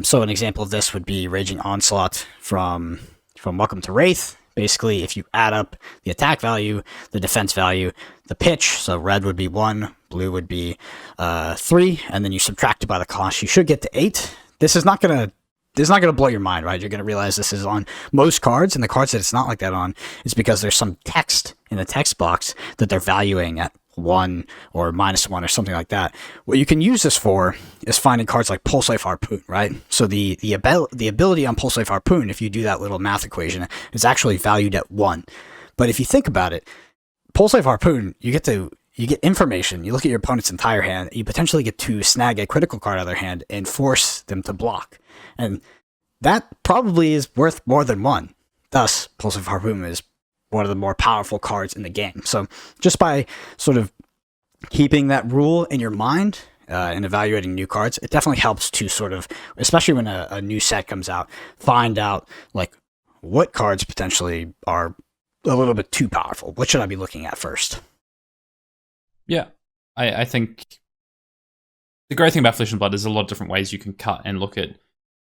So an example of this would be Raging Onslaught from Welcome to Wraith. Basically, if you add up the attack value, the defense value, the pitch, so red would be 1, blue would be 3, and then you subtract it by the cost, you should get to 8. This is not going to blow your mind, right? You're going to realize this is on most cards, and the cards that it's not like that on is because there's some text in the text box that they're valuing at 1 or -1 or something like that. What you can use this for is finding cards like Pulse Life Harpoon, right? So the ability on Pulse Life Harpoon, if you do that little math equation, is actually valued at 1. But if you think about it, Pulse Life Harpoon, you get information. You look at your opponent's entire hand. You potentially get to snag a critical card out of their hand and force them to block. And that probably is worth more than 1. Thus, Pulse Life Harpoon is one of the more powerful cards in the game. So just by sort of keeping that rule in your mind and evaluating new cards, it definitely helps to sort of, especially when a new set comes out, find out like what cards potentially are a little bit too powerful. What should I be looking at first? Yeah, I think the great thing about Flesh and Blood is a lot of different ways you can cut and look at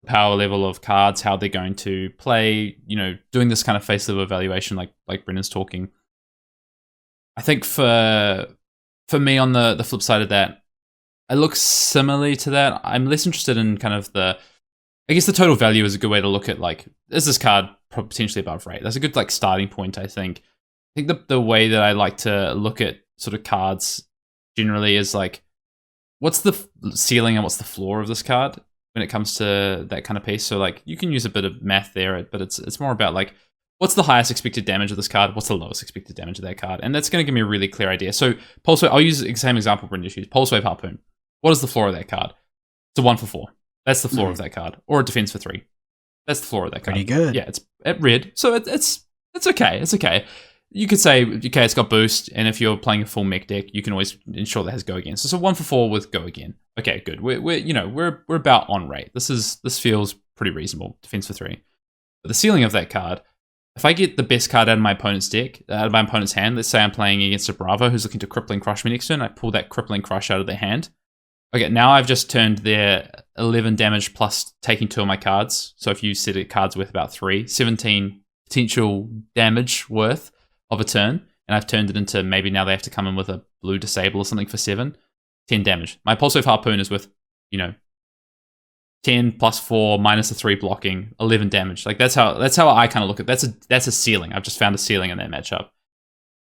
power level of cards, how they're going to play, doing this kind of face level evaluation like Brendan's talking. I think for me on the flip side of that, I look similarly to that. I'm less interested in kind of the I guess the total value is a good way to look at, like, is this card potentially above rate? That's a good, like, starting point, I think. I think the way that I like to look at sort of cards generally is, like, what's the ceiling and what's the floor of this card when it comes to that kind of piece? So, like, you can use a bit of math there, but it's more about, like, what's the highest expected damage of this card? What's the lowest expected damage of that card? And that's going to give me a really clear idea. So, Pulse Wave, I'll use the same example Brendan used. Pulse Wave Harpoon. What is the floor of that card? It's a 1 for 4. That's the floor of that card. Or a defense for 3. That's the floor of that card. Pretty good. Yeah, it's at red. So it's okay. It's okay. You could say, okay, it's got boost, and if you're playing a full mech deck, you can always ensure that has go again. So it's a 1 for 4 with go again. Okay, good. We're about on rate. This feels pretty reasonable. Defense for 3. But the ceiling of that card, if I get the best card out of my opponent's deck, out of my opponent's hand, let's say I'm playing against a Bravo who's looking to Crippling Crush me next turn, I pull that Crippling Crush out of their hand. Okay, now I've just turned their 11 damage plus taking 2 of my cards. So if you set it cards worth about 3, 17 potential damage worth of a turn, and I've turned it into maybe now they have to come in with a blue disable or something for 7, 10 damage. My Pulse Wave Harpoon is with, 10 plus 4 minus the 3 blocking, 11 damage. Like that's how I kind of look at it. That's a ceiling. I've just found a ceiling in that matchup.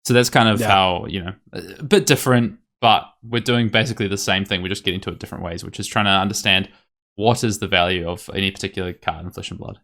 So that's kind of how, a bit different, but we're doing basically the same thing. We're just getting to it different ways, which is trying to understand what is the value of any particular card in Flesh and Blood.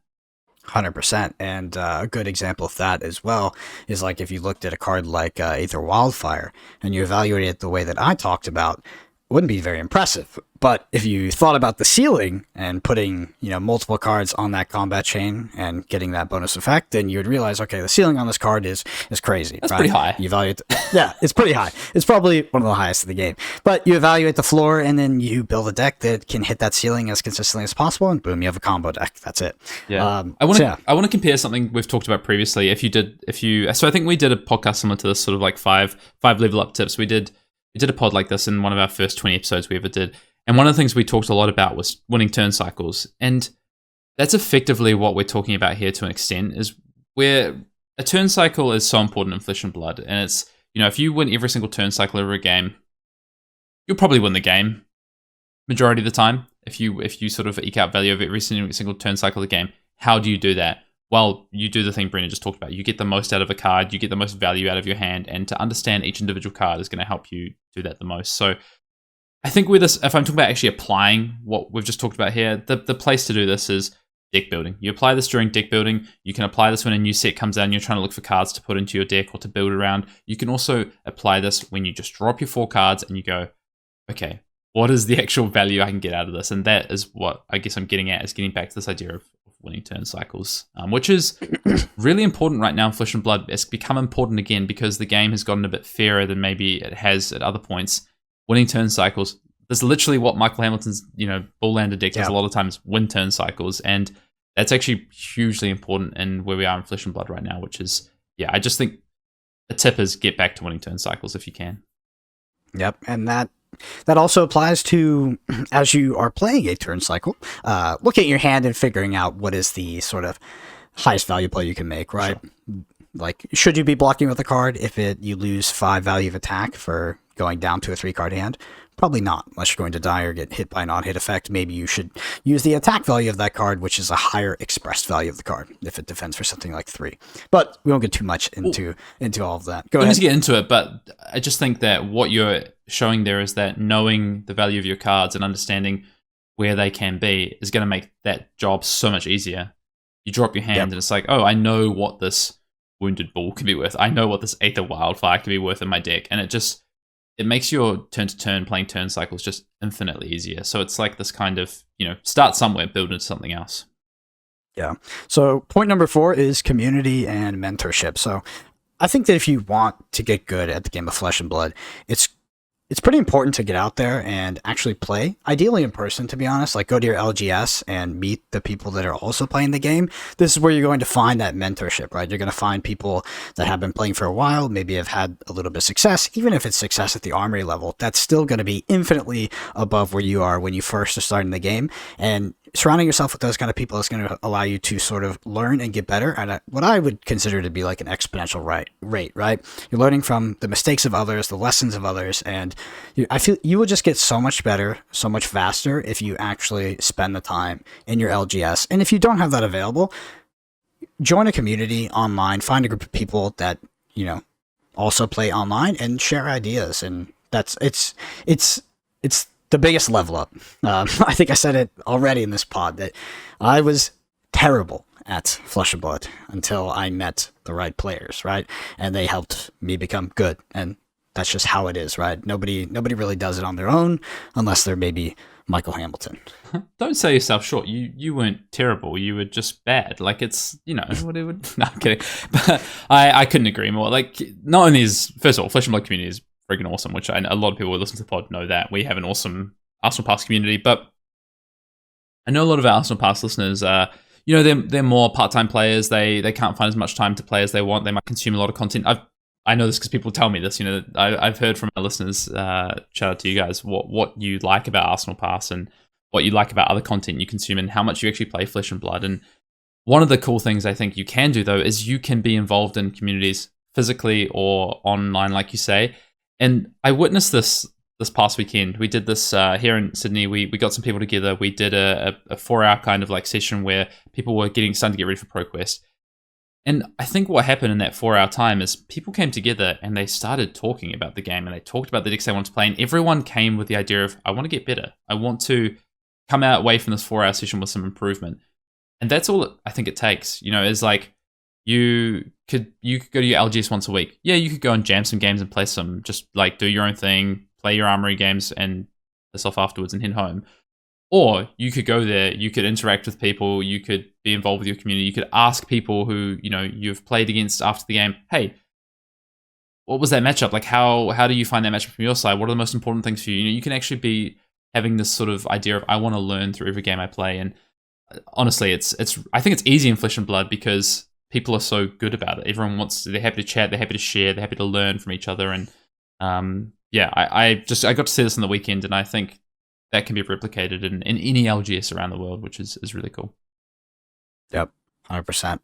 100%. And a good example of that as well is like if you looked at a card like Aether Wildfire and you evaluated it the way that I talked about, it wouldn't be very impressive. But if you thought about the ceiling and putting, multiple cards on that combat chain and getting that bonus effect, then you would realize, okay, the ceiling on this card is crazy. That's pretty high. You evaluate, it's pretty high. It's probably one of the highest of the game. But you evaluate the floor and then you build a deck that can hit that ceiling as consistently as possible, and boom, you have a combo deck. That's it. Yeah. I want to compare something we've talked about previously. So I think we did a podcast similar to this, sort of like five level up tips. We did a pod like this in one of our first 20 episodes we ever did. And one of the things we talked a lot about was winning turn cycles. And that's effectively what we're talking about here to an extent, is where a turn cycle is so important in Flesh and Blood. And it's, if you win every single turn cycle over a game, you'll probably win the game majority of the time. If you sort of eke out value of every single turn cycle of the game, how do you do that? Well, you do the thing Brendan just talked about. You get the most out of a card, you get the most value out of your hand, and to understand each individual card is going to help you do that the most. So I think with this, if I'm talking about actually applying what we've just talked about here, the place to do this is deck building. You apply this during deck building. You can apply this when a new set comes out and you're trying to look for cards to put into your deck or to build around. You can also apply this when you just drop your 4 cards and you go, okay, what is the actual value I can get out of this? And that is what I guess I'm getting at, is getting back to this idea of winning turn cycles, which is really important right now in Flesh and Blood. It's become important again because the game has gotten a bit fairer than maybe it has at other points. Winning turn cycles, that's literally what Michael Hamilton's, Bull-Lander deck does a lot of times, win turn cycles. And that's actually hugely important in where we are in Flesh and Blood right now, which is, I just think a tip is get back to winning turn cycles if you can. Yep, and that also applies to, as you are playing a turn cycle, looking at your hand and figuring out what is the sort of highest value play you can make, right? Sure. Like, should you be blocking with a card if you lose 5 value of attack for going down to a 3-card hand? Probably not, unless you're going to die or get hit by a non-hit effect. Maybe you should use the attack value of that card, which is a higher expressed value of the card, if it defends for something like 3. But we won't get too much into all of that. Go ahead. Let's get into it, but I just think that what you're showing there is that knowing the value of your cards and understanding where they can be is going to make that job so much easier. You drop your hand and it's like, oh, I know what this Wounded Bull can be worth. I know what this Aether Wildfire can be worth in my deck. And it makes your turn-to-turn playing turn cycles just infinitely easier. So it's like this kind of, start somewhere, build into something else. Yeah. So point number 4 is community and mentorship. So I think that if you want to get good at the game of Flesh and Blood, it's pretty important to get out there and actually play, ideally in person, to be honest. Like, go to your LGS and meet the people that are also playing the game. This is where you're going to find that mentorship, right? You're going to find people that have been playing for a while, maybe have had a little bit of success. Even if it's success at the armory level, that's still going to be infinitely above where you are when you first are starting the game. And surrounding yourself with those kind of people is going to allow you to sort of learn and get better at what I would consider to be like an exponential rate, right? You're learning from the mistakes of others, the lessons of others, and I feel you will just get so much better, so much faster if you actually spend the time in your LGS. And if you don't have that available, join a community online, find a group of people that, also play online and share ideas. And it's the biggest level up. I think I said it already in this pod that I was terrible at Flesh and Blood until I met the right players, right? And they helped me become good. And that's just how it is, right? Nobody really does it on their own unless they're maybe Michael Hamilton. Don't sell yourself short. You weren't terrible. You were just bad. Like, it's, what it would... No, I'm kidding. But I couldn't agree more. Like, not only is, first of all, Flesh and Blood community is freaking awesome, which a lot of people who listen to the pod know that. We have an awesome Arsenal Pass community, but I know a lot of our Arsenal Pass listeners, they're more part-time players. They can't find as much time to play as they want. They might consume a lot of content. I know this because people tell me this. I've heard from our listeners, shout out to you guys, what you like about Arsenal Pass and what you like about other content you consume and how much you actually play Flesh and Blood. And one of the cool things I think you can do, though, is you can be involved in communities physically or online, like you say. And I witnessed this past weekend. We did this here in Sydney. We got some people together. We did a 4-hour kind of like session where people were starting to get ready for ProQuest. And I think what happened in that 4-hour time is people came together and they started talking about the game and they talked about the decks they wanted to play. And everyone came with the idea of, I want to get better. I want to come away from this 4-hour session with some improvement. And that's all I think it takes, is like, you could go to your LGS once a week. Yeah, you could go and jam some games and play some, just like do your own thing, play your armory games and piss off afterwards and head home. Or you could go there, you could interact with people, you could be involved with your community, you could ask people who, you've played against after the game, hey, what was that matchup? Like, how do you find that matchup from your side? What are the most important things for you? You can actually be having this sort of idea of, I want to learn through every game I play. And honestly, I think it's easy in Flesh and Blood because people are so good about it. Everyone they're happy to chat, they're happy to share, they're happy to learn from each other. And I got to see this on the weekend, and I think that can be replicated in any LGS around the world, which is really cool. Yep, 100%.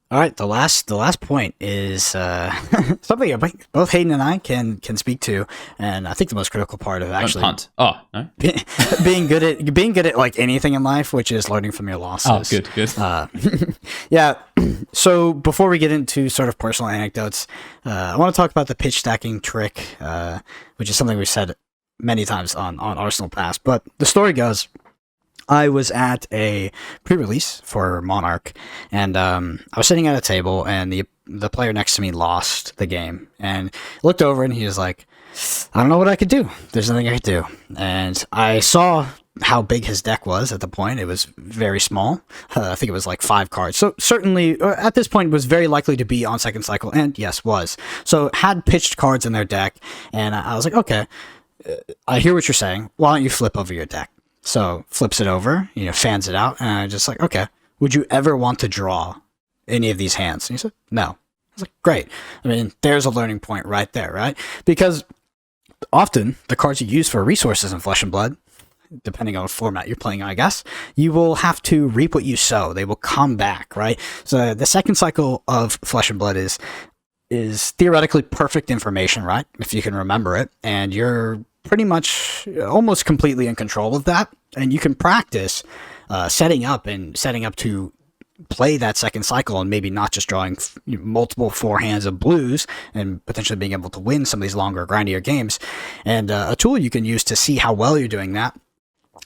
All right, the last point is something both Hayden and I can speak to, and I think the most critical part of actually hunt. Oh, no. being good at like anything in life, which is learning from your losses. Oh, good. Yeah. So before we get into sort of personal anecdotes, I want to talk about the pitch stacking trick, which is something we've said many times on Arsenal Pass. But the story goes, I was at a pre-release for Monarch, and I was sitting at a table, and the player next to me lost the game, and looked over, and he was like, I don't know what I could do. There's nothing I could do. And I saw how big his deck was at the point. It was very small. I think it was like 5 cards. So certainly, at this point, was very likely to be on second cycle, and yes, was. So had pitched cards in their deck, and I was like, okay, I hear what you're saying. Why don't you flip over your deck? So flips it over, fans it out, and I just like, okay, would you ever want to draw any of these hands? And he said, no. I was like, great. I mean, there's a learning point right there, right? Because often the cards you use for resources in Flesh and Blood, depending on what format you're playing, I guess, you will have to reap what you sow. They will come back, right? So the second cycle of Flesh and Blood is theoretically perfect information, right? If you can remember it, and you're pretty much almost completely in control of that, and you can practice setting up to play that second cycle and maybe not just drawing multiple 4 hands of blues and potentially being able to win some of these longer, grindier games. And a tool you can use to see how well you're doing that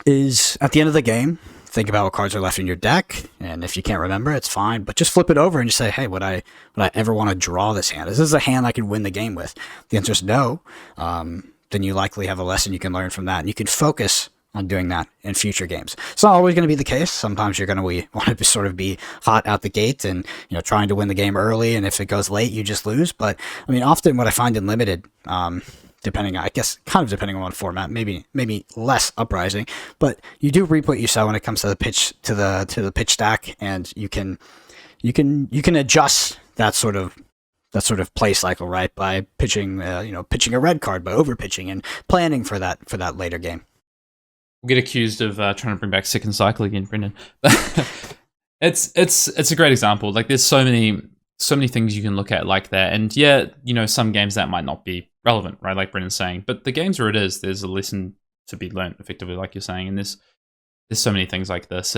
is at the end of the game, think about what cards are left in your deck, and if you can't remember, it's fine, but just flip it over and just say, hey, would I ever want to draw this hand? Is this a hand I could win the game with? The answer is no. Then you likely have a lesson you can learn from that, and you can focus on doing that in future games. It's not always going to be the case. Sometimes you're going to want to sort of be hot out the gate and trying to win the game early, and if it goes late, you just lose. But I mean, often what I find in limited, depending on what format, maybe less Uprising, but you do reap what you sow when it comes to the pitch stack, and you can adjust that sort of play cycle, right, by pitching a red card, by over pitching and planning for that later game. We'll get accused of trying to bring back Second Cycle again, Brendan. It's a great example. Like, there's so many things you can look at like that. And yeah, some games that might not be relevant, right? Like Brendan's saying. But the games where it is, there's a lesson to be learned effectively, like you're saying. And there's so many things like this.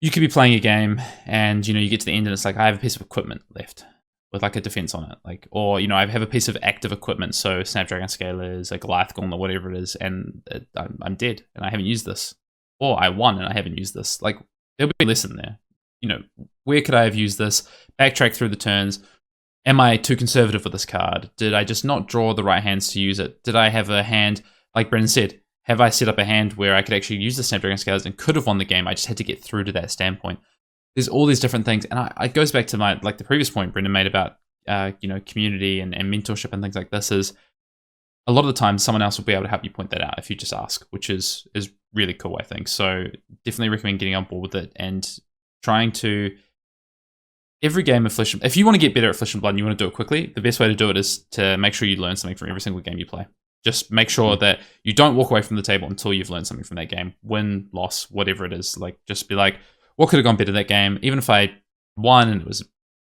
You could be playing a game and, you get to the end and it's like, I have a piece of equipment left with like a defense on it. Like, or, I have a piece of active equipment. So Snapdragon Scalers, like Goliath Gauntlet, whatever it is. And I'm dead and I haven't used this. Or I won and I haven't used this. Like, there'll be a lesson there. Where could I have used this? Backtrack through the turns. Am I too conservative with this card? Did I just not draw the right hands to use it? Did I have a hand, like Brendan said, have I set up a hand where I could actually use the Snapdragon Scalers and could have won the game? I just had to get through to that standpoint. There's all these different things. And it goes back to the previous point Brendan made about, community and mentorship and things like this is a lot of the time someone else will be able to help you point that out if you just ask, which is really cool, I think. So definitely recommend getting on board with it and trying to every game of Flesh and if you want to get better at Flesh and Blood and you want to do it quickly, the best way to do it is to make sure you learn something from every single game you play. Just make sure that you don't walk away from the table until you've learned something from that game. Win, loss, whatever it is. Like, just be like, what could have gone better that game? Even if I won and it was a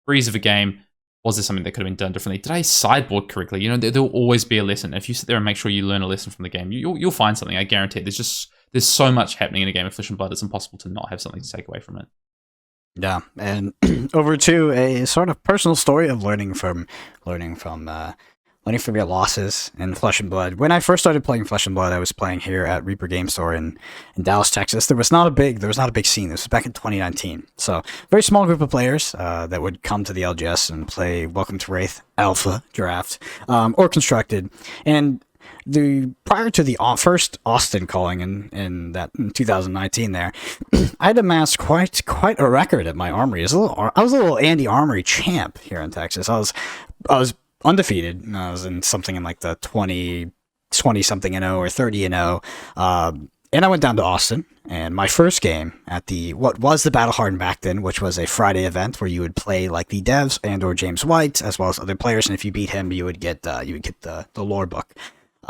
breeze of a game, was there something that could have been done differently? Did I sideboard correctly? There'll always be a lesson. If you sit there and make sure you learn a lesson from the game, you'll find something. I guarantee it. There's so much happening in a game of Flesh and Blood. It's impossible to not have something to take away from it. Yeah, and over to a sort of personal story of learning from your losses in Flesh and Blood. When I first started playing Flesh and Blood, I was playing here at Reaper Game Store in Dallas, Texas. There was not a big scene. This was back in 2019. So very small group of players that would come to the LGS and play Welcome to Wraith Alpha Draft or Constructed. And prior to the first Austin calling in 2019 there, I had amassed quite a record at my armory. I was a little Andy Armory champ here in Texas. I was undefeated. I was in something in like the 20 something and 0 or 30 and 0. And I went down to Austin, and my first game at what was the Battle Hardened back then, which was a Friday event where you would play like the devs and or James White as well as other players, and if you beat him, you would get the lore book.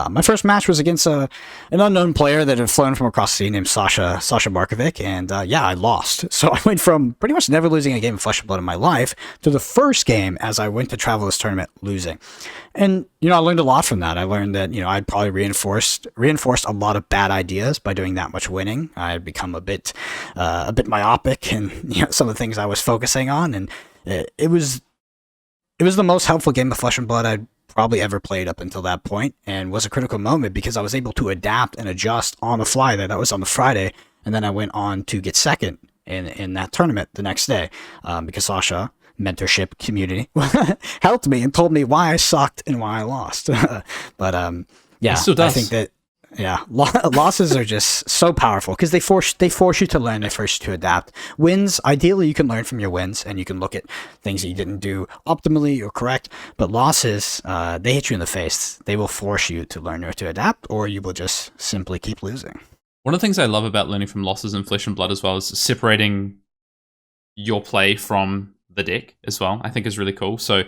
My first match was against an unknown player that had flown from across the sea named Sasha Markovic, and I lost. So I went from pretty much never losing a game of Flesh and Blood in my life to the first game as I went to travel this tournament losing. And, I learned a lot from that. I learned that, I'd probably reinforced a lot of bad ideas by doing that much winning. I had become a bit myopic in some of the things I was focusing on, and it was the most helpful game of Flesh and Blood I'd probably ever played up until that point, and was a critical moment because I was able to adapt and adjust on the fly. That was on the Friday, and then I went on to get second in that tournament the next day because Sasha, mentorship community, helped me and told me why I sucked and why I lost. But I think that losses are just so powerful because they force you to learn, they force you to adapt. Wins, ideally you can learn from your wins and you can look at things that you didn't do optimally or correct, but losses, they hit you in the face. They will force you to learn or to adapt, or you will just simply keep losing. One of the things I love about learning from losses in Flesh and Blood as well is separating your play from the deck as well, I think is really cool. So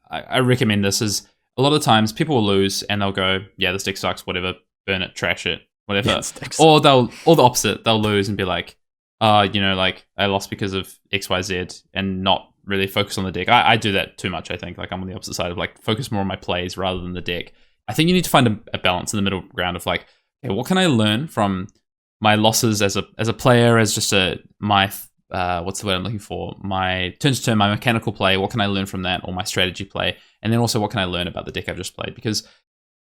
I recommend this. Is a lot of times people will lose and they'll go, yeah, this deck sucks, whatever, burn it, trash it, whatever. Or the opposite, they'll lose and be like, like I lost because of XYZ and not really focus on the deck. I do that too much, I think. Like I'm on the opposite side of like focus more on my plays rather than the deck. I think you need to find a balance in the middle ground of like, okay, what can I learn from my losses as a player, as just my what's the word I'm looking for? My turn to turn, my mechanical play. What can I learn from that, or my strategy play? And then also, what can I learn about the deck I've just played? Because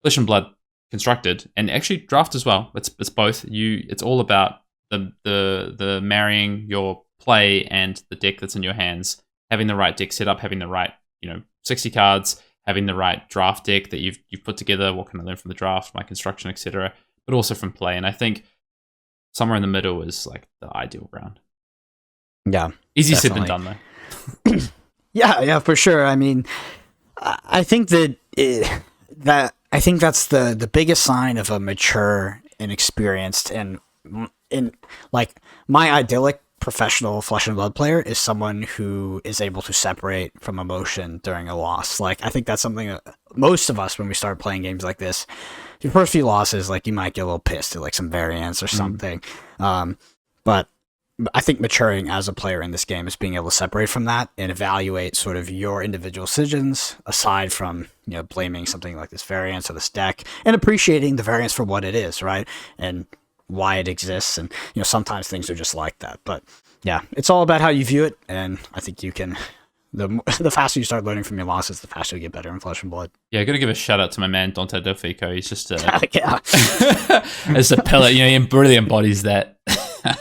Flesh and Blood Constructed, and actually Draft as well. It's both. It's all about the marrying your play and the deck that's in your hands, having the right deck set up, having the right 60 cards, having the right draft deck that you've put together. What can I learn from the draft, my construction, etc. But also from play. And I think somewhere in the middle is like the ideal ground. Yeah. Easy definitely. said than done, though. Yeah, for sure. I mean, I think that's the biggest sign of a mature and experienced and in like my idyllic professional Flesh and Blood player is someone who is able to separate from emotion during a loss. Like, I think that's something that most of us, when we start playing games like this, your first few losses, like, you might get a little pissed at like some variance or something. But I think maturing as a player in this game is being able to separate from that and evaluate sort of your individual decisions, aside from, blaming something like this variance or this deck, and appreciating the variance for what it is, right? And why it exists. And, sometimes things are just like that. But yeah, it's all about how you view it. And I think you can, the faster you start learning from your losses, the faster you get better in Flesh and Blood. Yeah, I got to give a shout out to my man Dante Delfico. He's just Yeah. as a pillar, he really embodies that.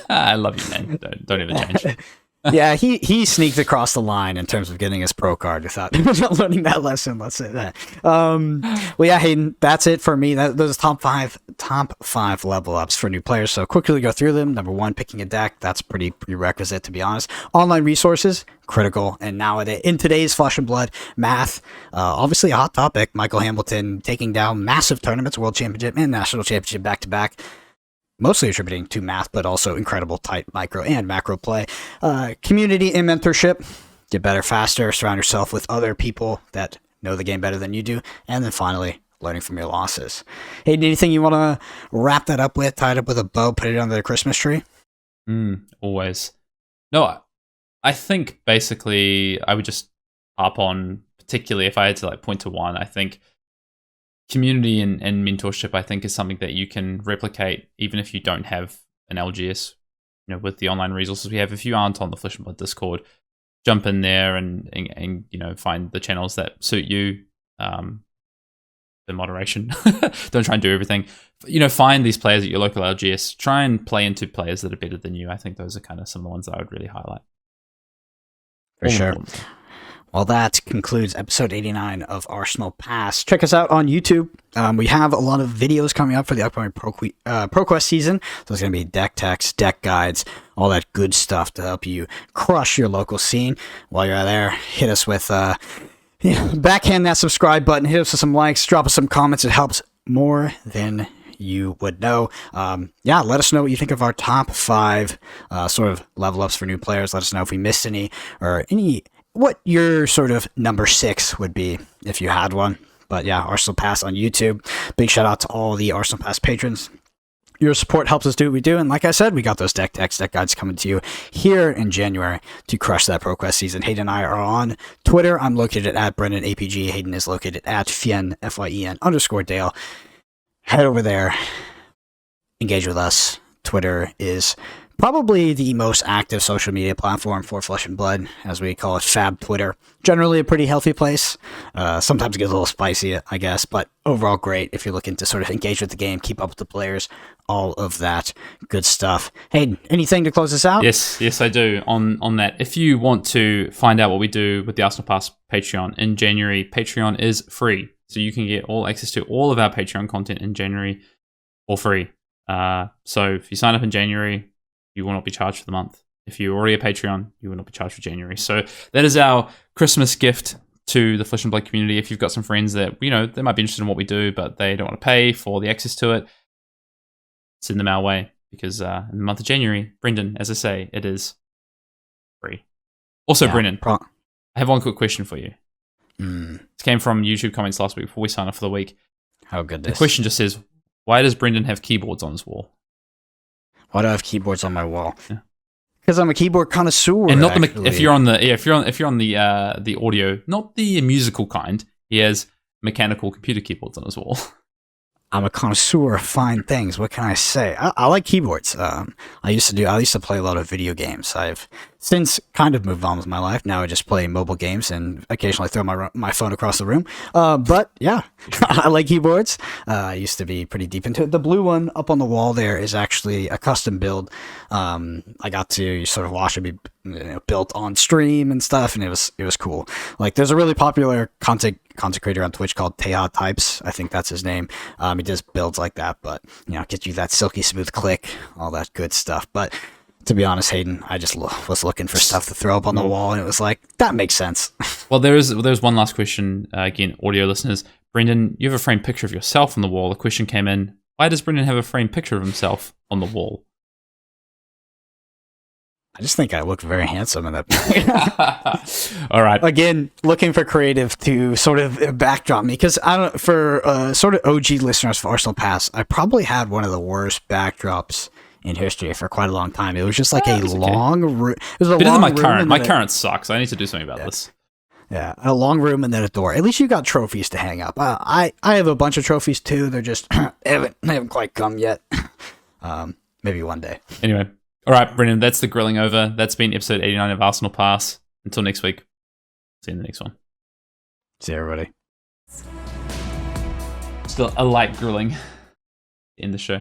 I love you, man. Don't ever change. Yeah, he sneaked across the line in terms of getting his pro card without learning that lesson. Let's say that. Well, yeah, Hayden, that's it for me. Those top five level ups for new players. So quickly go through them. Number 1, picking a deck. That's pretty prerequisite, to be honest. Online resources, critical. And nowadays, in today's Flesh and Blood, math, obviously a hot topic. Michael Hamilton taking down massive tournaments, World Championship and National Championship back to back. Mostly attributing to math, but also incredible tight micro and macro play. Community and mentorship. Get better faster. Surround yourself with other people that know the game better than you do. And then finally, learning from your losses. Hey, anything you want to wrap that up with? Tie it up with a bow, put it under the Christmas tree? Always. No, I think basically I would just harp on, particularly if I had to point to one, I think community and mentorship, I think, is something that you can replicate even if you don't have an LGS. With the online resources we have, if you aren't on the Flesh and Blood Discord, jump in there and find the channels that suit you. The moderation. Don't try and do everything. Find these players at your local LGS. Try and play into players that are better than you. I think those are kind of some of the ones that I would really highlight. For sure. Well, that concludes episode 89 of Arsenal Pass. Check us out on YouTube. We have a lot of videos coming up for the upcoming ProQuest season. So there's going to be deck techs, deck guides, all that good stuff to help you crush your local scene. While you're there, hit us with backhand that subscribe button, hit us with some likes, drop us some comments. It helps more than you would know. Let us know what you think of our top 5 sort of level ups for new players. Let us know if we missed any, or what your sort of number 6 would be if you had one. But yeah, Arsenal Pass on YouTube. Big shout out to all the Arsenal Pass patrons. Your support helps us do what we do. And like I said, we got those deck techs, deck guides coming to you here in January to crush that ProQuest season. Hayden and I are on Twitter. I'm located at BrendanAPG. Hayden is located at Fyen, Fyen_Dale. Head over there. Engage with us. Twitter is probably the most active social media platform for Flesh and Blood, as we call it, Fab Twitter. Generally a pretty healthy place. Sometimes it gets a little spicy, I guess, but overall great if you're looking to sort of engage with the game, keep up with the players, all of that good stuff. Hey, anything to close us out? Yes, I do. On that, if you want to find out what we do with the Arsenal Pass Patreon in January, Patreon is free. So you can get all access to all of our Patreon content in January for free. So if you sign up in January, you will not be charged for the month. If you're already a Patreon, you will not be charged for January. So that is our Christmas gift to the Flesh and Blood community. If you've got some friends that, they might be interested in what we do, but they don't want to pay for the access to it, send them our way. Because in the month of January, Brendan, as I say, it is free. Also, Brendan, I have one quick question for you. It came from YouTube comments last week before we sign off for the week. How good The question just says, why does Brendan have keyboards on his wall? Why do I have keyboards on my wall? Because I'm a keyboard connoisseur. And not if you're on the audio, not the musical kind. He has mechanical computer keyboards on his wall. I'm a connoisseur of fine things. What can I say? I like keyboards. I used to play a lot of video games. I've since kind of moved on with my life. Now I just play mobile games and occasionally throw my phone across the room. But yeah, I like keyboards. I used to be pretty deep into it. The blue one up on the wall there is actually a custom build. I got to sort of watch it be built on stream and stuff, and it was cool. Like, there's a really popular content creator on Twitch called Teha Types. I think that's his name. He does builds like that, but gets you that silky smooth click, all that good stuff. But to be honest, Hayden, I just was looking for stuff to throw up on the wall, and it was like, that makes sense. Well, there's one last question. Again, audio listeners, Brendan, you have a framed picture of yourself on the wall. The question came in: why does Brendan have a framed picture of himself on the wall? I just think I look very handsome in that. All right. Again, looking for creative to sort of backdrop me, because I don't, for sort of OG listeners for Arsenal Pass, I probably had one of the worst backdrops in history for quite a long time. It was just like a long room. It was a better long than my room. current. My current sucks. I need to do something about this. Yeah, a long room and then a door. At least you got trophies to hang up. I have a bunch of trophies too. They're just haven't quite come yet. Maybe one day. Anyway, all right, Brendan. That's the grilling over. That's been episode 89 of Arsenal Pass. Until next week. See you in the next one. See you, everybody. Still a light grilling in the show.